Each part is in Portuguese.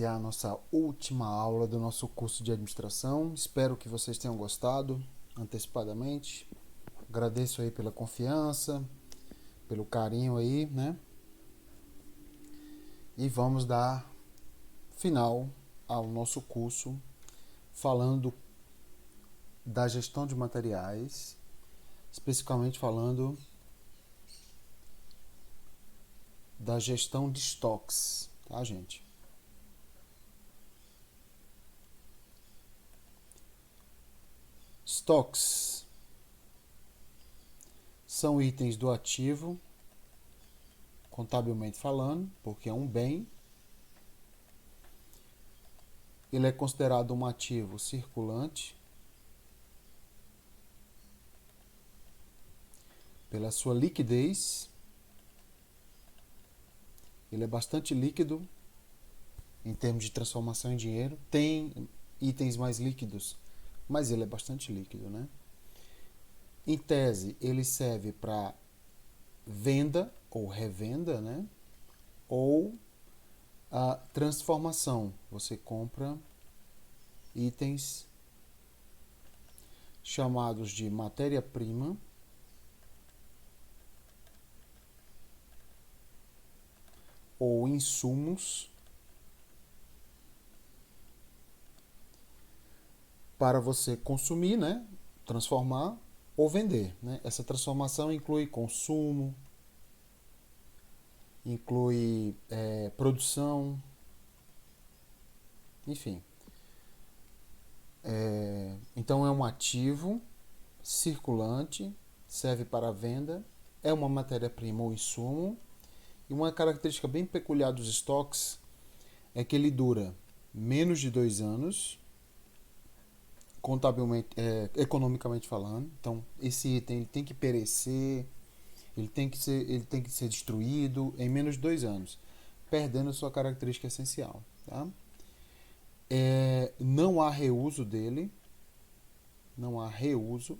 iniciar a nossa última aula do nosso curso de administração. Espero que vocês tenham gostado antecipadamente. Agradeço aí pela confiança, pelo carinho aí, né? E vamos dar final ao nosso curso falando da gestão de materiais, especificamente falando da gestão de estoques, tá, gente? Estoques são itens do ativo, contabilmente falando, porque é um bem. Ele é considerado um ativo circulante pela sua liquidez. Ele é bastante líquido em termos de transformação em dinheiro. Tem itens mais líquidos, mas ele é bastante líquido, né? Em tese, ele serve para venda ou revenda, né? Ou a transformação. Você compra itens chamados de matéria-prima ou insumos para você consumir, né? Transformar ou vender, né? Essa transformação inclui consumo, inclui produção, enfim. Então é um ativo circulante, serve para venda, é uma matéria-prima ou insumo. E uma característica bem peculiar dos estoques é que ele dura menos de 2 anos, contabilmente, economicamente falando. Então esse item ele tem que perecer, ele tem que ser destruído em menos de 2 anos, perdendo sua característica essencial. Tá? Não há reuso dele, não há reuso.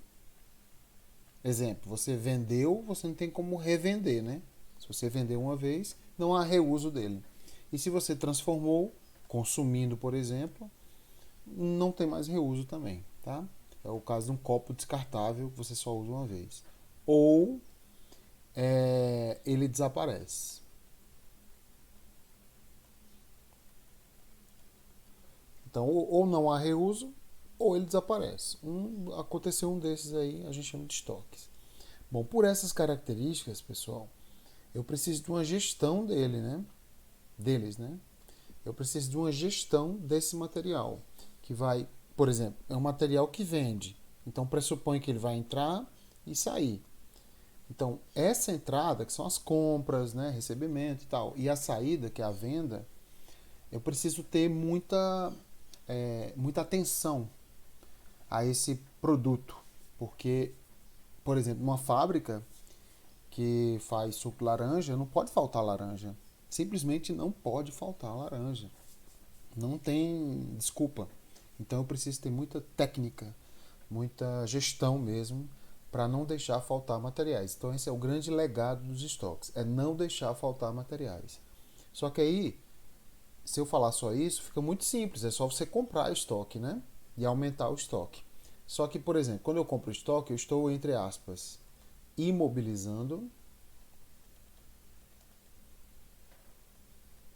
Exemplo, você vendeu, você não tem como revender, né? Se você vendeu uma vez, não há reuso dele. E se você transformou, consumindo, por exemplo, não tem mais reuso também, tá? É o caso de um copo descartável que você só usa uma vez. Ou ele desaparece. Então, ou não há reuso, ou ele desaparece. Aconteceu um desses aí, a gente chama de estoques. Bom, por essas características, pessoal, eu preciso de uma gestão deles, né? Eu preciso de uma gestão desse material, que vai, por exemplo, é um material que vende. Então, pressupõe que ele vai entrar e sair. Então, essa entrada, que são as compras, né, recebimento e tal, e a saída, que é a venda, eu preciso ter muita atenção a esse produto. Porque, por exemplo, uma fábrica que faz suco de laranja, não pode faltar laranja. Simplesmente não pode faltar laranja. Não tem desculpa. Então eu preciso ter muita técnica, muita gestão mesmo, para não deixar faltar materiais. Então esse é o grande legado dos estoques, é não deixar faltar materiais. Só que aí, se eu falar só isso, fica muito simples, é só você comprar estoque, né? E aumentar o estoque. Só que, por exemplo, quando eu compro estoque, eu estou, entre aspas, imobilizando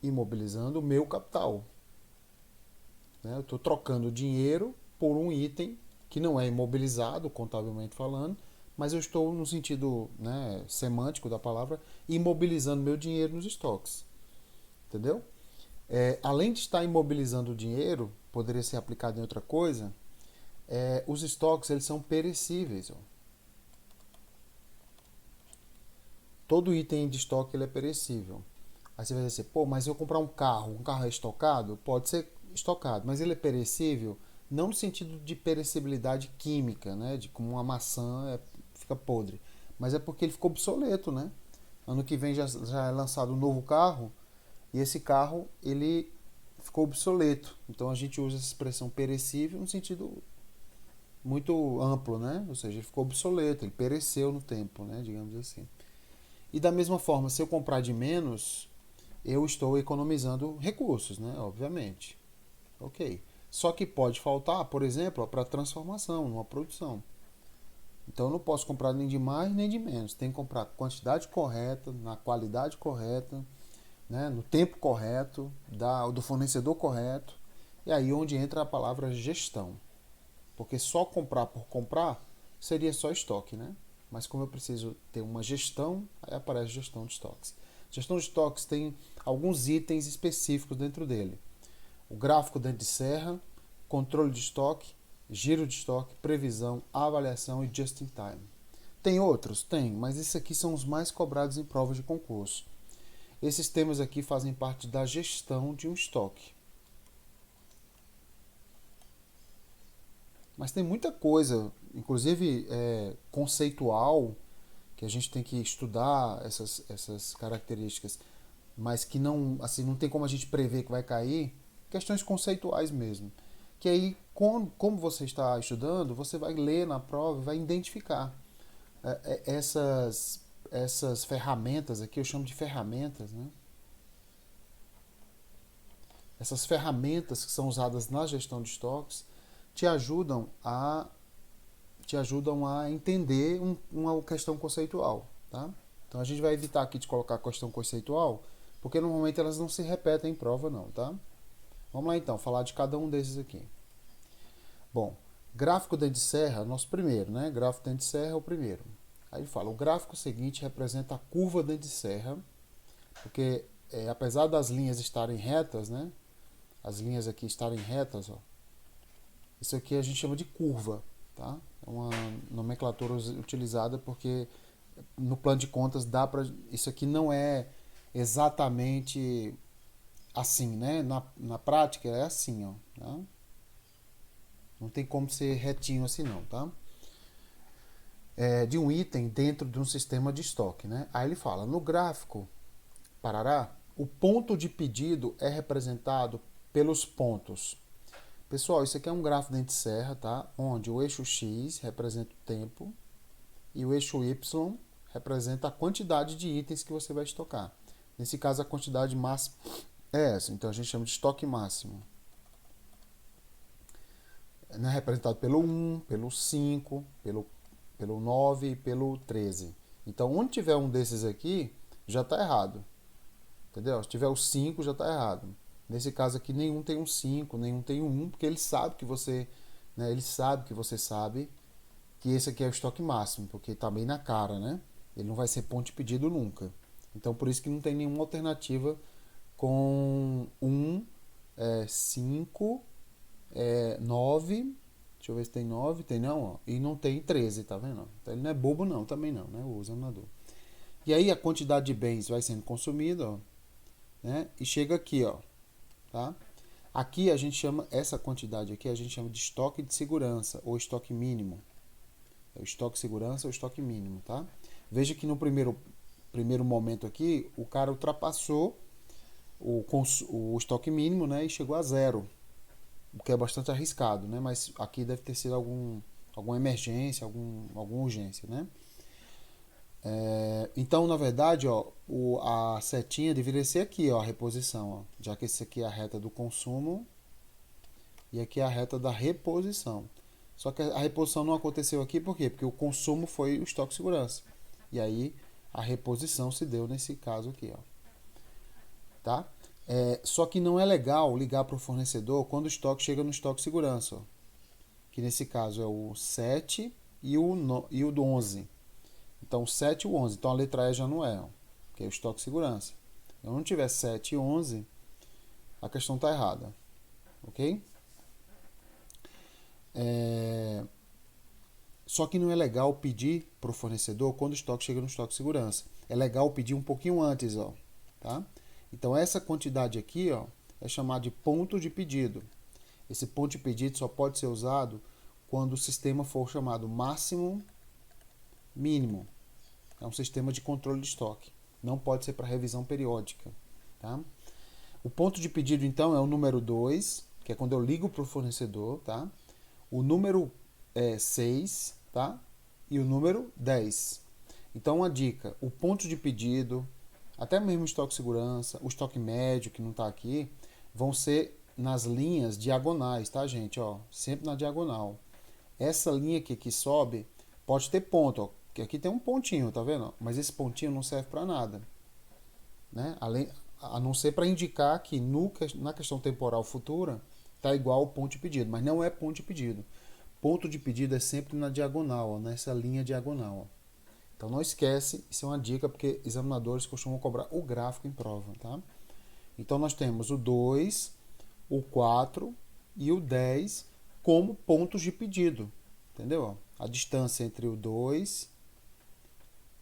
o meu capital. Né? Eu estou trocando dinheiro por um item que não é imobilizado, contabilmente falando, mas eu estou, no sentido, né, semântico da palavra, imobilizando meu dinheiro nos estoques. Entendeu? Além de estar imobilizando o dinheiro, poderia ser aplicado em outra coisa, os estoques eles são perecíveis. Ó. Todo item de estoque ele é perecível. Aí você vai dizer, pô, mas eu comprar um carro é estocado? Pode ser estocado, mas ele é perecível? Não no sentido de perecibilidade química, né? De como uma maçã fica podre. Mas é porque ele ficou obsoleto, né? Ano que vem já é lançado um novo carro e esse carro ele ficou obsoleto. Então a gente usa essa expressão perecível no sentido muito amplo, né? Ou seja, ele ficou obsoleto, ele pereceu no tempo, né? Digamos assim. E da mesma forma, se eu comprar de menos, eu estou economizando recursos, né? Obviamente. Ok. Só que pode faltar, por exemplo, para transformação, numa produção. Então eu não posso comprar nem de mais nem de menos. Tem que comprar a quantidade correta, na qualidade correta, né? No tempo correto, do fornecedor correto. E aí onde entra a palavra gestão. Porque só comprar por comprar seria só estoque, né? Mas como eu preciso ter uma gestão, aí aparece gestão de estoques. Gestão de estoques tem alguns itens específicos dentro dele. O gráfico dentro de serra, controle de estoque, giro de estoque, previsão, avaliação e just in time. Tem outros? Tem, mas esses aqui são os mais cobrados em provas de concurso. Esses temas aqui fazem parte da gestão de um estoque. Mas tem muita coisa, inclusive conceitual, que a gente tem que estudar essas características, mas que não, assim, não tem como a gente prever que vai cair, questões conceituais mesmo. Que aí, como você está estudando, você vai ler na prova e vai identificar essas ferramentas aqui, eu chamo de ferramentas, né? Essas ferramentas que são usadas na gestão de estoques te ajudam a entender uma questão conceitual, tá? Então a gente vai evitar aqui de colocar questão conceitual, porque normalmente elas não se repetem em prova não, tá? Vamos lá então, falar de cada um desses aqui. Bom, gráfico dente de serra, nosso primeiro, né? Gráfico dente de serra é o primeiro. Aí ele fala, o gráfico seguinte representa a curva dente de serra, porque apesar das linhas estarem retas, né? As linhas aqui estarem retas, ó. Isso aqui a gente chama de curva, tá? É uma nomenclatura utilizada porque no plano de contas dá para isso aqui não é exatamente assim, né? Na prática é assim, ó, tá? Não tem como ser retinho assim não, tá? De um item dentro de um sistema de estoque, né? Aí ele fala, no gráfico, parará, o ponto de pedido é representado pelos pontos. Pessoal, isso aqui é um gráfico dente de serra, tá? Onde o eixo X representa o tempo e o eixo Y representa a quantidade de itens que você vai estocar. Nesse caso, a quantidade máxima é essa. Então, a gente chama de estoque máximo. É representado pelo 1, pelo 5, pelo 9 e pelo 13. Então, onde tiver um desses aqui, já está errado. Entendeu? Se tiver o 5, já está errado. Nesse caso aqui, nenhum tem um 5, nenhum tem um 1, porque ele sabe que você, né, ele sabe que você sabe que esse aqui é o estoque máximo, porque está bem na cara, né? Ele não vai ser ponto de pedido nunca. Então, por isso que não tem nenhuma alternativa com 1, 5, 9. Deixa eu ver se tem 9. Tem não, ó. E não tem 13, tá vendo? Então, ele não é bobo não, também não, né? O examinador. E aí a quantidade de bens vai sendo consumida, ó, né? E chega aqui, ó, tá? Aqui a gente chama, essa quantidade aqui a gente chama de estoque de segurança ou estoque mínimo. É o estoque de segurança ou estoque mínimo, tá? Veja que no primeiro momento aqui, o cara ultrapassou o estoque mínimo, né? E chegou a zero, o que é bastante arriscado, né? Mas aqui deve ter sido alguma emergência, alguma urgência, né? Então, na verdade, ó, a setinha deveria ser aqui, ó, a reposição, ó, já que esse aqui é a reta do consumo e aqui é a reta da reposição. Só que a reposição não aconteceu aqui, por quê? Porque o consumo foi o estoque de segurança. E aí a reposição se deu nesse caso aqui, ó. Tá? Só que não é legal ligar para o fornecedor quando o estoque chega no estoque de segurança, ó, que nesse caso é o 7 e o do 11. Então, o 7 e o 11. Então, a letra E já não é, ó, que é o estoque de segurança. Se eu não tiver 7 e 11, a questão está errada. Ok? Só que não é legal pedir para o fornecedor quando o estoque chega no estoque de segurança. É legal pedir um pouquinho antes, ó, tá? Então, essa quantidade aqui, ó, é chamada de ponto de pedido. Esse ponto de pedido só pode ser usado quando o sistema for chamado máximo mínimo. É um sistema de controle de estoque. Não pode ser para revisão periódica. Tá? O ponto de pedido, então, é o número 2, que é quando eu ligo para o fornecedor. Tá? O número 6, tá? E o número 10. Então, uma dica. O ponto de pedido, até mesmo o estoque segurança, o estoque médio que não está aqui, vão ser nas linhas diagonais, tá, gente? Ó, sempre na diagonal. Essa linha aqui que sobe pode ter ponto, ó, que aqui tem um pontinho, tá vendo? Mas esse pontinho não serve para nada, né? A não ser para indicar que na questão temporal futura está igual ao ponto de pedido, mas não é ponto de pedido. Ponto de pedido é sempre na diagonal, ó, nessa linha diagonal. Ó. Então não esquece, isso é uma dica porque examinadores costumam cobrar o gráfico em prova, tá? Então nós temos o 2, o 4 e o 10 como pontos de pedido, entendeu? A distância entre o 2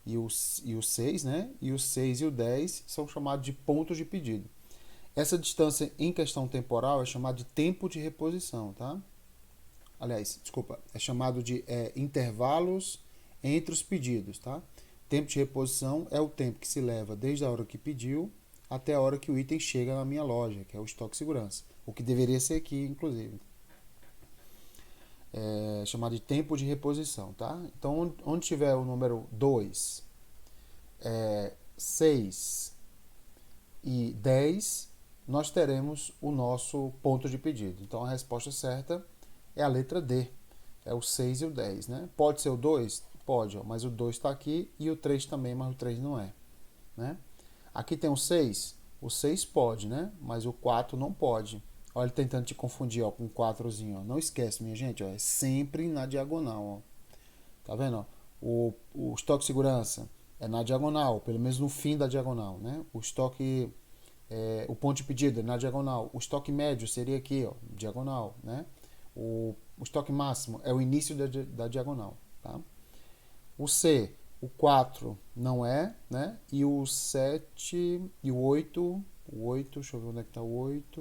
e o 6, né? E o 6 e o 10 são chamados de pontos de pedido. Essa distância em questão temporal é chamada de tempo de reposição, tá? Aliás, desculpa, é chamado de intervalos entre os pedidos, tá? Tempo de reposição é o tempo que se leva desde a hora que pediu até a hora que o item chega na minha loja, que é o estoque segurança. O que deveria ser aqui, inclusive. É chamado de tempo de reposição, tá? Então, onde tiver o número 2, 6 e 10, nós teremos o nosso ponto de pedido. Então, a resposta certa é a letra D. É o 6 e o 10, né? Pode ser o 2? Pode, ó, mas o 2 está aqui e o 3 também, mas o 3 não é, né? Aqui tem o 6 pode, né? Mas o 4 não pode. Olha ele tentando te confundir, ó, com o 4zinho, ó. Não esquece, minha gente, ó, é sempre na diagonal, ó. Tá vendo, ó? O estoque de segurança é na diagonal, pelo menos no fim da diagonal, né? O estoque, o ponto de pedido é na diagonal. O estoque médio seria aqui, ó, diagonal, né? O estoque máximo é o início da diagonal, tá? O C, o 4 não é, né? E o 7 e o 8, deixa eu ver onde é que tá o 8.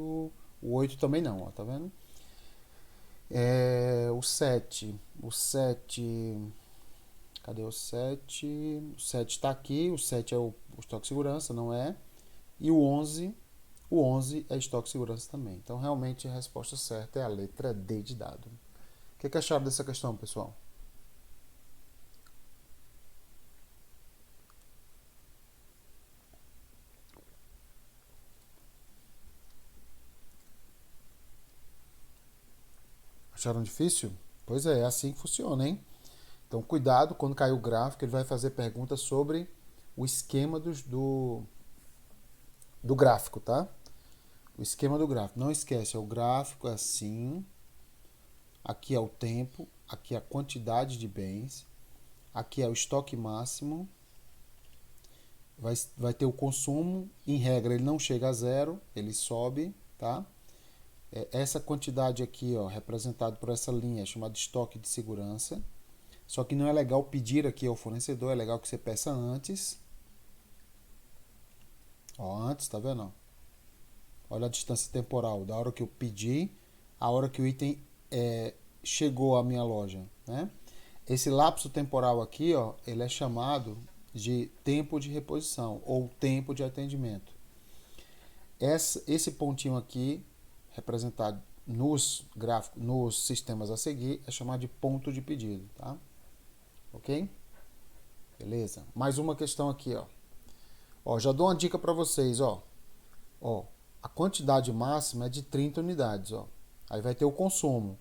O 8 também não, ó, tá vendo? O 7, cadê o 7? O 7 está aqui, o 7 é o estoque de segurança, não é? E o 11 é estoque de segurança também. Então, realmente, a resposta certa é a letra D de dado. O que acharam dessa questão, pessoal? Acharam difícil? Pois é assim que funciona, hein? Então, cuidado, quando cair o gráfico, ele vai fazer perguntas sobre o esquema do gráfico, tá? O esquema do gráfico. Não esquece, o gráfico é assim, aqui é o tempo, aqui é a quantidade de bens, aqui é o estoque máximo, vai ter o consumo, em regra ele não chega a zero, ele sobe, tá? Essa quantidade aqui, ó, representado por essa linha, é chamada de estoque de segurança. Só que não é legal pedir aqui ao fornecedor, é legal que você peça antes. Ó, antes, tá vendo? Olha a distância temporal, da hora que eu pedi, a hora que o item chegou à minha loja, né? Esse lapso temporal aqui, ó, ele é chamado de tempo de reposição ou tempo de atendimento. Esse pontinho aqui, representado nos gráficos, nos sistemas a seguir, é chamado de ponto de pedido, tá? Ok? Beleza? Mais uma questão aqui, ó. Ó, já dou uma dica para vocês, ó. Ó, a quantidade máxima é de 30 unidades, ó. Aí vai ter o consumo.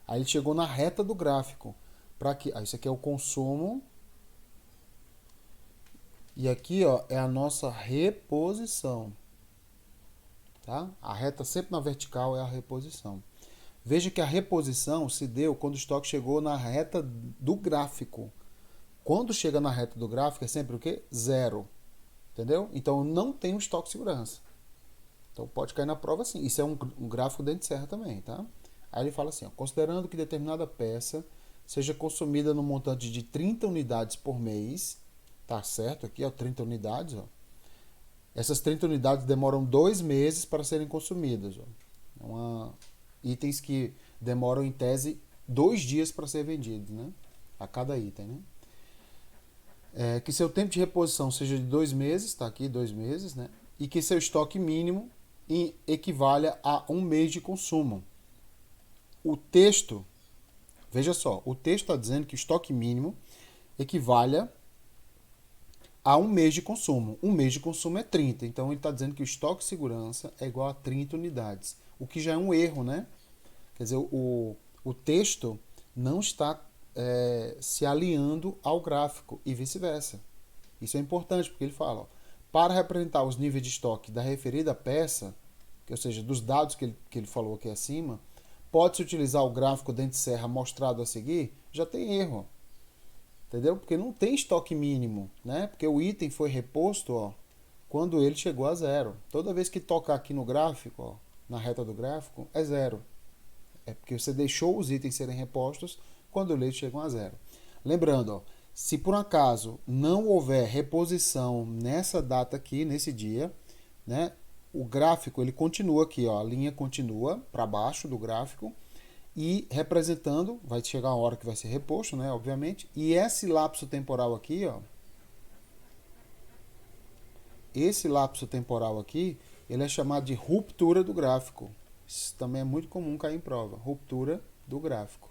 Aí ele chegou na reta do gráfico. Para que, isso aqui é o consumo. E aqui, ó, é a nossa reposição. Tá? A reta sempre na vertical é a reposição. Veja que a reposição se deu quando o estoque chegou na reta do gráfico. Quando chega na reta do gráfico é sempre o quê? Zero. Entendeu? Então não tem um estoque de segurança. Então pode cair na prova assim. Isso é um gráfico dente de serra também, tá? Aí ele fala assim, ó, considerando que determinada peça seja consumida no montante de 30 unidades por mês, tá certo? Aqui, ó, 30 unidades, ó. Essas 30 unidades demoram 2 meses para serem consumidas, ó. Itens que demoram, em tese, 2 dias para ser vendidos, né? A cada item, né? Que seu tempo de reposição seja de 2 meses, tá aqui, 2 meses, né? E que seu estoque mínimo equivalha a 1 mês de consumo. O texto, veja só, o texto está dizendo que o estoque mínimo equivalha a um mês de consumo. Um mês de consumo é 30. Então ele está dizendo que o estoque de segurança é igual a 30 unidades. O que já é um erro, né? Quer dizer, o texto não está se alinhando ao gráfico e vice-versa. Isso é importante porque ele fala, ó, para representar os níveis de estoque da referida peça, ou seja, dos dados que ele falou aqui acima, pode-se utilizar o gráfico dente serra mostrado a seguir, já tem erro. Entendeu? Porque não tem estoque mínimo, né? Porque o item foi reposto, ó, quando ele chegou a zero. Toda vez que tocar aqui no gráfico, ó, na reta do gráfico, é zero. É porque você deixou os itens serem repostos quando eles chegam a zero. Lembrando, ó, se por acaso não houver reposição nessa data aqui, nesse dia, né, o gráfico ele continua aqui, ó, a linha continua para baixo do gráfico e representando, vai chegar a hora que vai ser reposto, né, obviamente, e esse lapso temporal aqui, ó, esse lapso temporal aqui, ele é chamado de ruptura do gráfico. Isso também é muito comum cair em prova, ruptura do gráfico.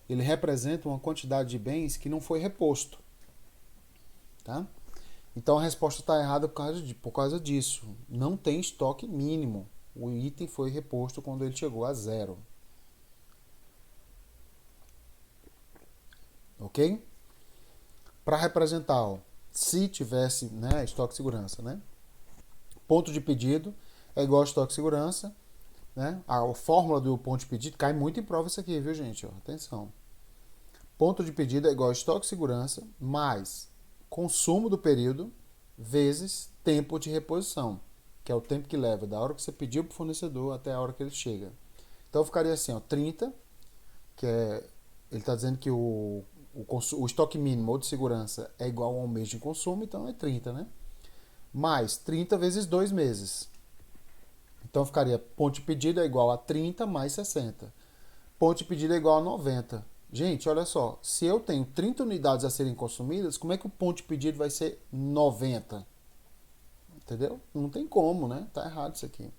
Ele representa uma quantidade de bens que não foi reposto, tá? Então a resposta está errada por causa disso. Não tem estoque mínimo. O item foi reposto quando ele chegou a zero. Ok? Para representar, ó, se tivesse, né, estoque de segurança, né? Ponto de pedido é igual a estoque de segurança, né? A fórmula do ponto de pedido cai muito em prova isso aqui, viu, gente? Ó, atenção. Ponto de pedido é igual a estoque de segurança mais consumo do período vezes tempo de reposição, que é o tempo que leva da hora que você pediu para o fornecedor até a hora que ele chega. Então ficaria assim, ó, 30, que é, ele está dizendo que o estoque mínimo ou de segurança é igual a um mês de consumo, então é 30, né? Mais 30 vezes 2 meses. Então ficaria ponto de pedido é igual a 30 mais 60. Ponto de pedido é igual a 90. Gente, olha só, se eu tenho 30 unidades a serem consumidas, como é que o ponto de pedido vai ser 90? Entendeu? Não tem como, né? Tá errado isso aqui.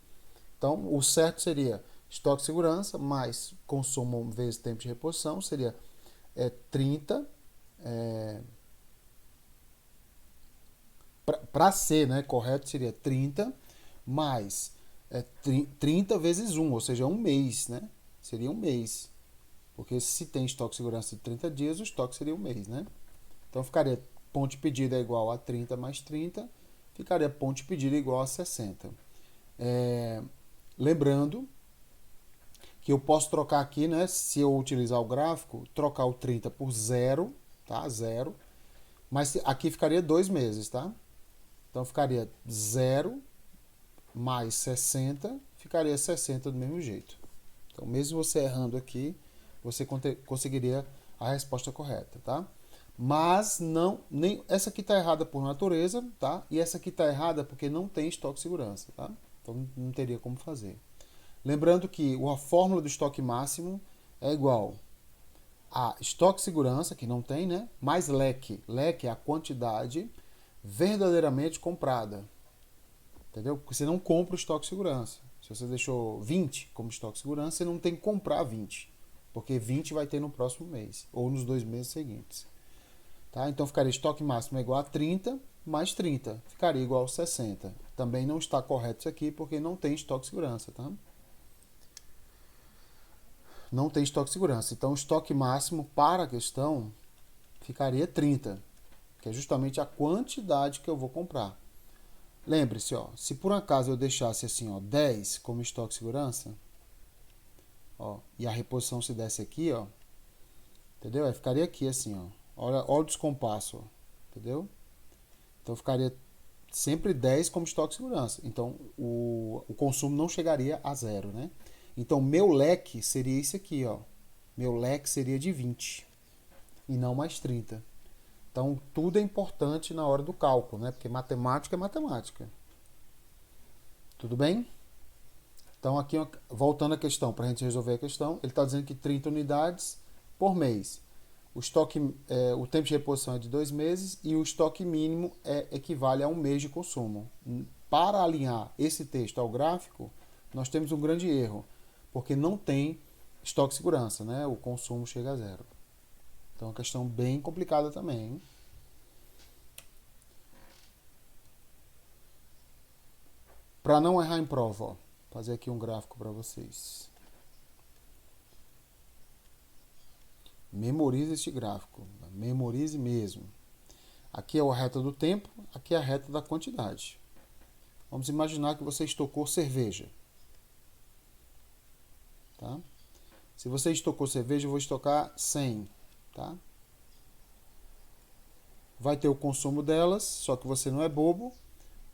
Então, o certo seria estoque de segurança mais consumo vezes tempo de reposição, seria 30. Para ser, né, correto, seria 30 mais 30 vezes 1, ou seja, um mês, né? Seria um mês. Porque se tem estoque de segurança de 30 dias, o estoque seria um mês, né? Então ficaria ponto de pedido é igual a 30 mais 30, ficaria ponto de pedido igual a 60. Lembrando que eu posso trocar aqui, né? Se eu utilizar o gráfico, trocar o 30 por 0, tá? 0. Mas aqui ficaria 2 meses, tá? Então ficaria 0 mais 60, ficaria 60 do mesmo jeito. Então, mesmo você errando aqui, você conseguiria a resposta correta, tá? Mas não, nem essa aqui está errada por natureza, tá? E essa aqui está errada porque não tem estoque de segurança, tá? Então não teria como fazer. Lembrando que a fórmula do estoque máximo é igual a estoque de segurança, que não tem, né? Mais leque. Leque é a quantidade verdadeiramente comprada. Entendeu? Porque você não compra o estoque de segurança. Se você deixou 20 como estoque de segurança, você não tem que comprar 20. Porque 20 vai ter no próximo mês. Ou nos 2 meses seguintes. Tá? Então ficaria estoque máximo igual a 30 mais 30. Ficaria igual a 60. Também não está correto isso aqui porque não tem estoque de segurança. Tá? Não tem estoque de segurança. Então o estoque máximo para a questão ficaria 30. Que é justamente a quantidade que eu vou comprar. Lembre-se, ó, se por acaso eu deixasse assim, ó, 10 como estoque de segurança, ó, e a reposição se desse aqui, ó, entendeu? Aí ficaria aqui assim, ó. Olha o descompasso, ó, entendeu? Então ficaria sempre 10 como estoque de segurança. Então o consumo não chegaria a zero, né? Então meu leque seria esse aqui, ó. Meu leque seria de 20 e não mais 30. Então tudo é importante na hora do cálculo, né? Porque matemática é matemática. Tudo bem? Então aqui, voltando à questão, para a gente resolver a questão, ele está dizendo que 30 unidades por mês. O tempo de reposição é de 2 meses e o estoque mínimo equivale a um mês de consumo. Para alinhar esse texto ao gráfico, nós temos um grande erro, porque não tem estoque de segurança, né? O consumo chega a zero. Então é uma questão bem complicada também, hein? para não errar em prova, ó, fazer aqui um gráfico para vocês. Memorize este gráfico, memorize mesmo. Aqui é a reta do tempo, aqui é a reta da quantidade. Vamos imaginar que você estocou cerveja. Tá? Se você estocou cerveja, eu vou estocar 100. Tá? Vai ter o consumo delas, só que você não é bobo.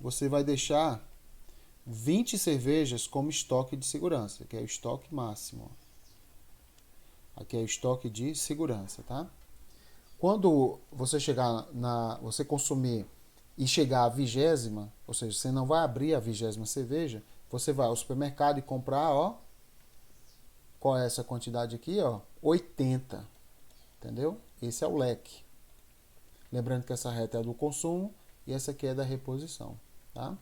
Você vai deixar 20 cervejas como estoque de segurança, que é o estoque máximo. Aqui é o estoque de segurança, tá? Quando você você consumir e chegar à 20ª, ou seja, você não vai abrir a 20ª cerveja, você vai ao supermercado e comprar, ó, qual é essa quantidade aqui, ó? 80, entendeu? Esse é o leque. Lembrando que essa reta é do consumo e essa aqui é da reposição, tá?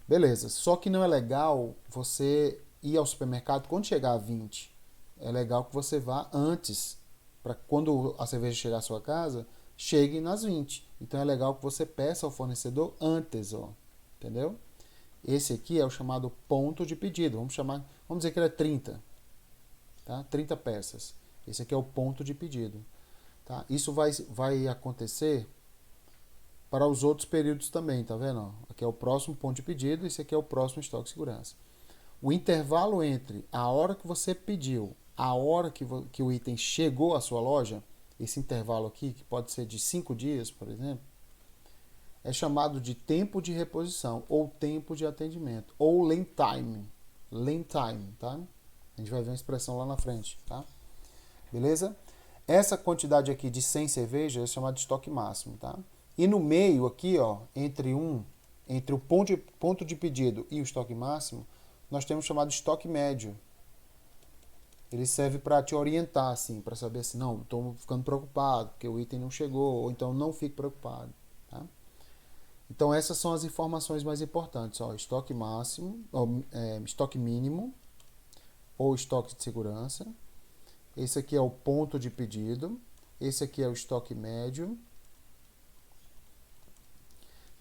Beleza, só que não é legal você ir ao supermercado quando chegar a 20. É legal que você vá antes, para quando a cerveja chegar à sua casa, chegue nas 20. Então é legal que você peça ao fornecedor antes, ó, entendeu? Esse aqui é o chamado ponto de pedido. Vamos dizer que ele é 30, tá? 30 peças. Esse aqui é o ponto de pedido, tá? Isso vai acontecer para os outros períodos também, tá vendo? Aqui é o próximo ponto de pedido, esse aqui é o próximo estoque de segurança. O intervalo entre a hora que você pediu, a hora que o item chegou à sua loja, esse intervalo aqui, que pode ser de 5 dias, por exemplo, é chamado de tempo de reposição, ou tempo de atendimento, ou lane time. Lane time, tá? A gente vai ver uma expressão lá na frente, tá? Beleza? Essa quantidade aqui de 100 cervejas é chamada de estoque máximo, tá? E no meio aqui, ó, entre o ponto de pedido e o estoque máximo, nós temos chamado de estoque médio. Ele serve para te orientar, assim, para saber assim, não, estou ficando preocupado, porque o item não chegou, ou então não fique preocupado. Tá? Então essas são as informações mais importantes, ó, estoque máximo, estoque mínimo, ou estoque de segurança. Esse aqui é o ponto de pedido, esse aqui é o estoque médio,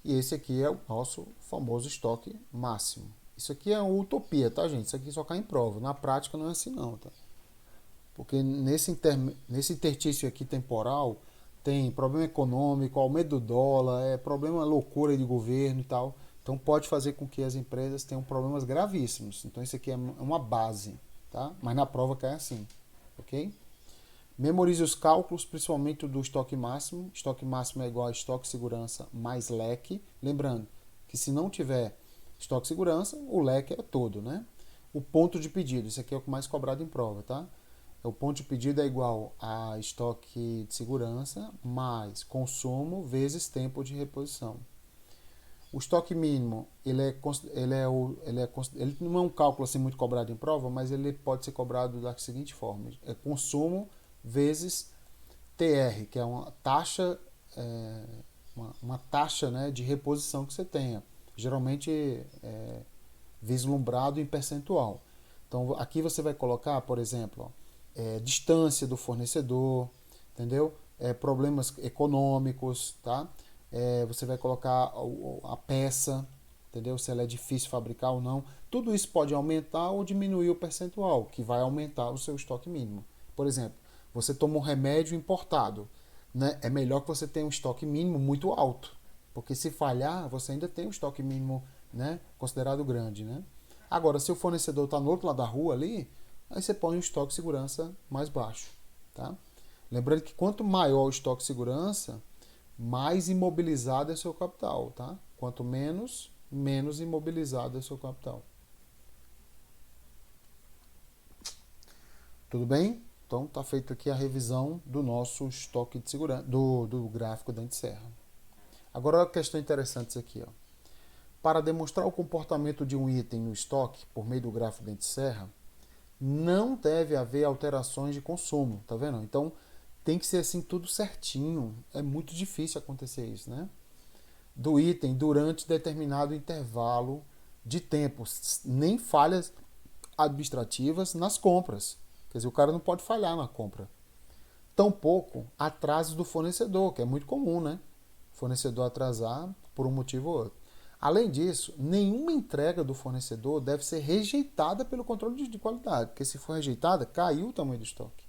e esse aqui é o nosso famoso estoque máximo. Isso aqui é uma utopia, tá, gente? Isso aqui só cai em prova. Na prática não é assim, não, tá? Porque nesse interstício aqui temporal tem problema econômico, aumento do dólar, problema loucura de governo e tal. Então pode fazer com que as empresas tenham problemas gravíssimos. Então isso aqui é uma base, tá? Mas na prova cai assim, ok? Memorize os cálculos, principalmente do estoque máximo. Estoque máximo é igual a estoque segurança mais leque. Lembrando que se não tiver estoque segurança, o leque é todo, né? O ponto de pedido, isso aqui é o que mais cobrado em prova, tá? O ponto de pedido é igual a estoque de segurança mais consumo vezes tempo de reposição. O estoque mínimo, ele não é um cálculo assim muito cobrado em prova, mas ele pode ser cobrado da seguinte forma: é consumo vezes TR, que é uma taxa, uma taxa, né, de reposição que você tenha, geralmente vislumbrado em percentual. Então aqui você vai colocar, por exemplo, distância do fornecedor, entendeu? Problemas econômicos, tá? Você vai colocar a peça, entendeu? Se ela é difícil fabricar ou não. Tudo isso pode aumentar ou diminuir o percentual, que vai aumentar o seu estoque mínimo. Por exemplo, você toma um remédio importado, né? É melhor que você tenha um estoque mínimo muito alto, porque se falhar, você ainda tem um estoque mínimo, né, considerado grande, né? Agora, se o fornecedor está no outro lado da rua ali, aí você põe um estoque de segurança mais baixo, tá? Lembrando que quanto maior o estoque de segurança, mais imobilizado é o seu capital, tá? Quanto menos imobilizado é o seu capital. Tudo bem? Então está feito aqui a revisão do nosso estoque de segurança, do gráfico da Serra. Agora uma questão interessante aqui, ó. Para demonstrar o comportamento de um item no estoque por meio do gráfico da Serra, não deve haver alterações de consumo, tá vendo? Então tem que ser assim tudo certinho. É muito difícil acontecer isso, né? Do item durante determinado intervalo de tempo, nem falhas administrativas nas compras. Quer dizer, o cara não pode falhar na compra. Tampouco atrasos do fornecedor, que é muito comum, né? O fornecedor atrasar por um motivo ou outro. Além disso, nenhuma entrega do fornecedor deve ser rejeitada pelo controle de qualidade, porque se for rejeitada, caiu o tamanho do estoque.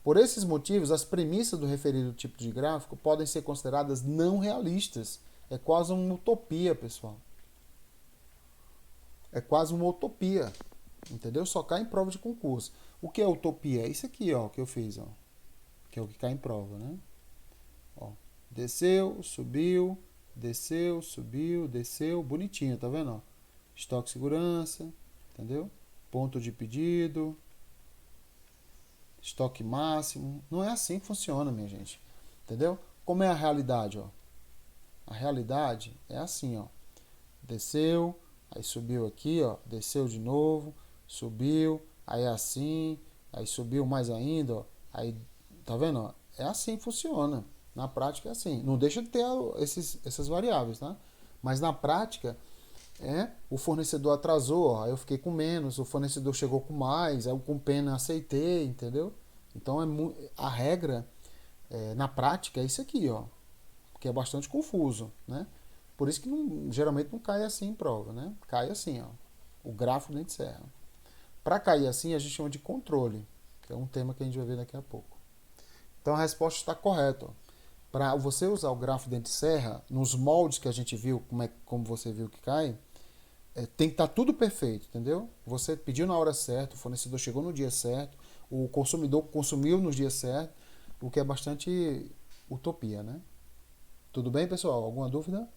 Por esses motivos, as premissas do referido tipo de gráfico podem ser consideradas não realistas. É quase uma utopia, pessoal. É quase uma utopia. Entendeu? Só cai em prova de concurso. O que é utopia? É isso aqui, ó, que eu fiz, ó. Que é o que cai em prova, né? Ó, desceu, subiu, desceu, bonitinho, tá vendo? Ó? Estoque segurança, entendeu? Ponto de pedido, estoque máximo. Não é assim que funciona, minha gente. Entendeu? Como é a realidade, ó? A realidade é assim, ó. Desceu, aí subiu aqui, ó, desceu de novo, subiu, aí é assim, aí subiu mais ainda, ó. Aí, tá vendo, ó? É assim que funciona. Na prática é assim. Não deixa de ter essas variáveis, tá? Mas na prática o fornecedor atrasou, ó, aí eu fiquei com menos, o fornecedor chegou com mais, aí eu com pena aceitei, entendeu? Então a regra na prática é isso aqui, ó, que é bastante confuso, né? Por isso que geralmente não cai assim em prova, né? Cai assim, ó, o gráfico dente de serra. Para cair assim a gente chama de controle, que é um tema que a gente vai ver daqui a pouco. Então a resposta está correta, ó. Para você usar o grafo dente de serra, nos moldes que a gente viu, como você viu que cai, tem que estar tudo perfeito, entendeu? Você pediu na hora certa, o fornecedor chegou no dia certo, o consumidor consumiu no dia certo, o que é bastante utopia, né? Tudo bem, pessoal? Alguma dúvida?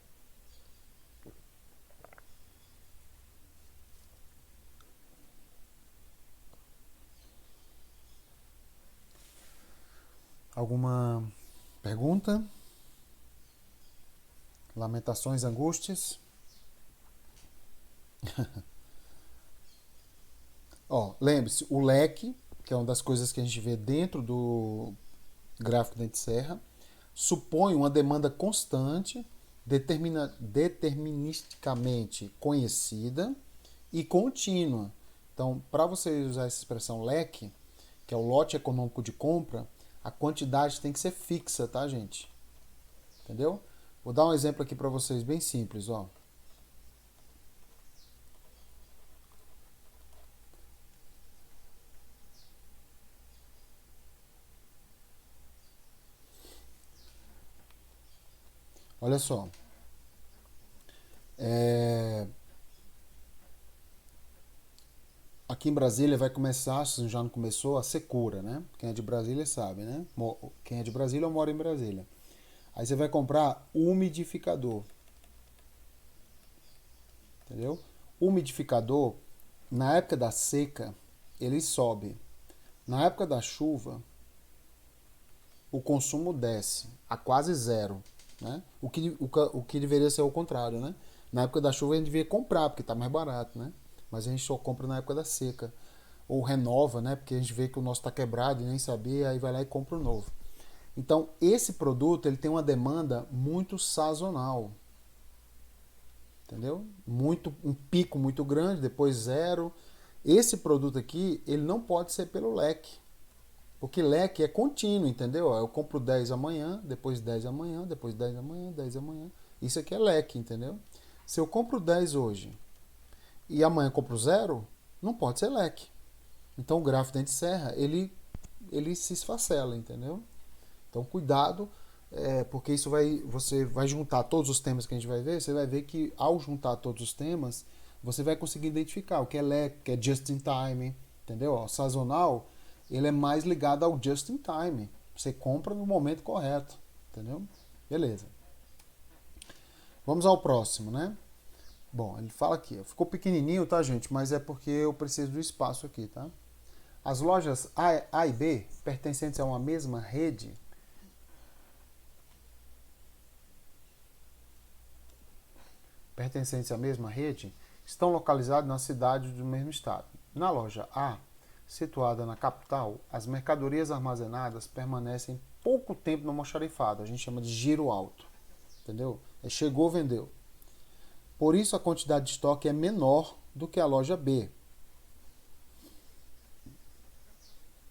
Alguma pergunta? Lamentações, angústias? Ó, lembre-se, o leque, que é uma das coisas que a gente vê dentro do gráfico dente serra, supõe uma demanda constante, deterministicamente conhecida e contínua. Então, para você usar essa expressão leque, que é o lote econômico de compra, a quantidade tem que ser fixa, tá, gente? Entendeu? Vou dar um exemplo aqui para vocês bem simples, ó. Olha só. É, aqui em Brasília vai começar, se já não começou, a secura, né? Quem é de Brasília sabe, né? Quem é de Brasília ou mora em Brasília. Aí você vai comprar umidificador. Entendeu? Umidificador, na época da seca, ele sobe. Na época da chuva, o consumo desce a quase zero. Né? O que deveria ser o contrário, né? Na época da chuva a gente devia comprar, porque está mais barato, né? Mas a gente só compra na época da seca. Ou renova, né? Porque a gente vê que o nosso está quebrado e nem sabia, aí vai lá e compra o novo. Então, esse produto ele tem uma demanda muito sazonal. Entendeu? Um pico muito grande, depois zero. Esse produto aqui, ele não pode ser pelo leque. Porque leque é contínuo, entendeu? Eu compro 10 amanhã, depois 10 amanhã, depois 10 amanhã, 10 amanhã. Isso aqui é leque, entendeu? Se eu compro 10 hoje e amanhã compro zero, não pode ser leque. Então o gráfico dente de serra, ele se esfacela, entendeu? Então cuidado, porque você vai juntar todos os temas que a gente vai ver, você vai ver que ao juntar todos os temas, você vai conseguir identificar o que é leque, o que é just in time, entendeu? O sazonal, ele é mais ligado ao just in time. Você compra no momento correto, entendeu? Beleza. Vamos ao próximo, né? Bom, ele fala aqui, ficou pequenininho, tá, gente? Mas é porque eu preciso do espaço aqui, tá? As lojas A e B, pertencentes a uma mesma rede, estão localizados na cidade do mesmo estado. Na loja A, situada na capital, as mercadorias armazenadas permanecem pouco tempo no almoxarifado, a gente chama de giro alto, entendeu? Chegou, vendeu. Por isso a quantidade de estoque é menor do que a loja B.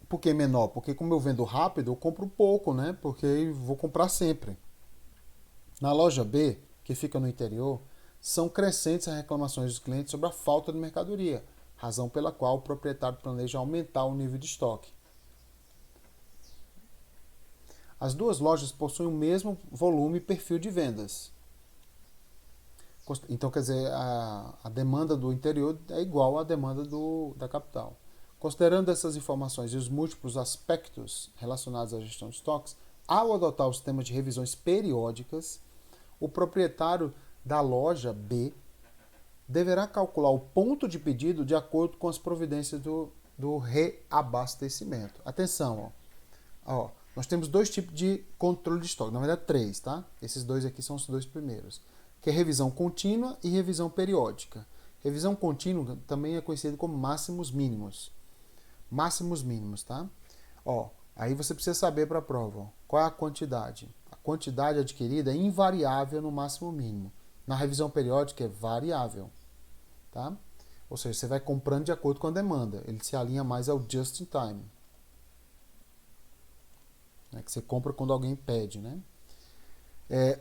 Por que menor? Porque como eu vendo rápido, eu compro pouco, né? Porque vou comprar sempre. Na loja B, que fica no interior, são crescentes as reclamações dos clientes sobre a falta de mercadoria, razão pela qual o proprietário planeja aumentar o nível de estoque. As duas lojas possuem o mesmo volume e perfil de vendas. Então, quer dizer, a demanda do interior é igual à demanda da capital. Considerando essas informações e os múltiplos aspectos relacionados à gestão de estoques, ao adotar o sistema de revisões periódicas, o proprietário da loja B deverá calcular o ponto de pedido de acordo com as providências do reabastecimento. Atenção, ó, nós temos dois tipos de controle de estoque, na verdade três, tá? Esses dois aqui são os dois primeiros, que é revisão contínua e revisão periódica. Revisão contínua também é conhecido como máximos mínimos. Máximos mínimos, tá? Ó, aí você precisa saber para a prova, ó, qual é a quantidade. A quantidade adquirida é invariável no máximo mínimo. Na revisão periódica é variável, tá? Ou seja, você vai comprando de acordo com a demanda. Ele se alinha mais ao just in time, né, que você compra quando alguém pede, né?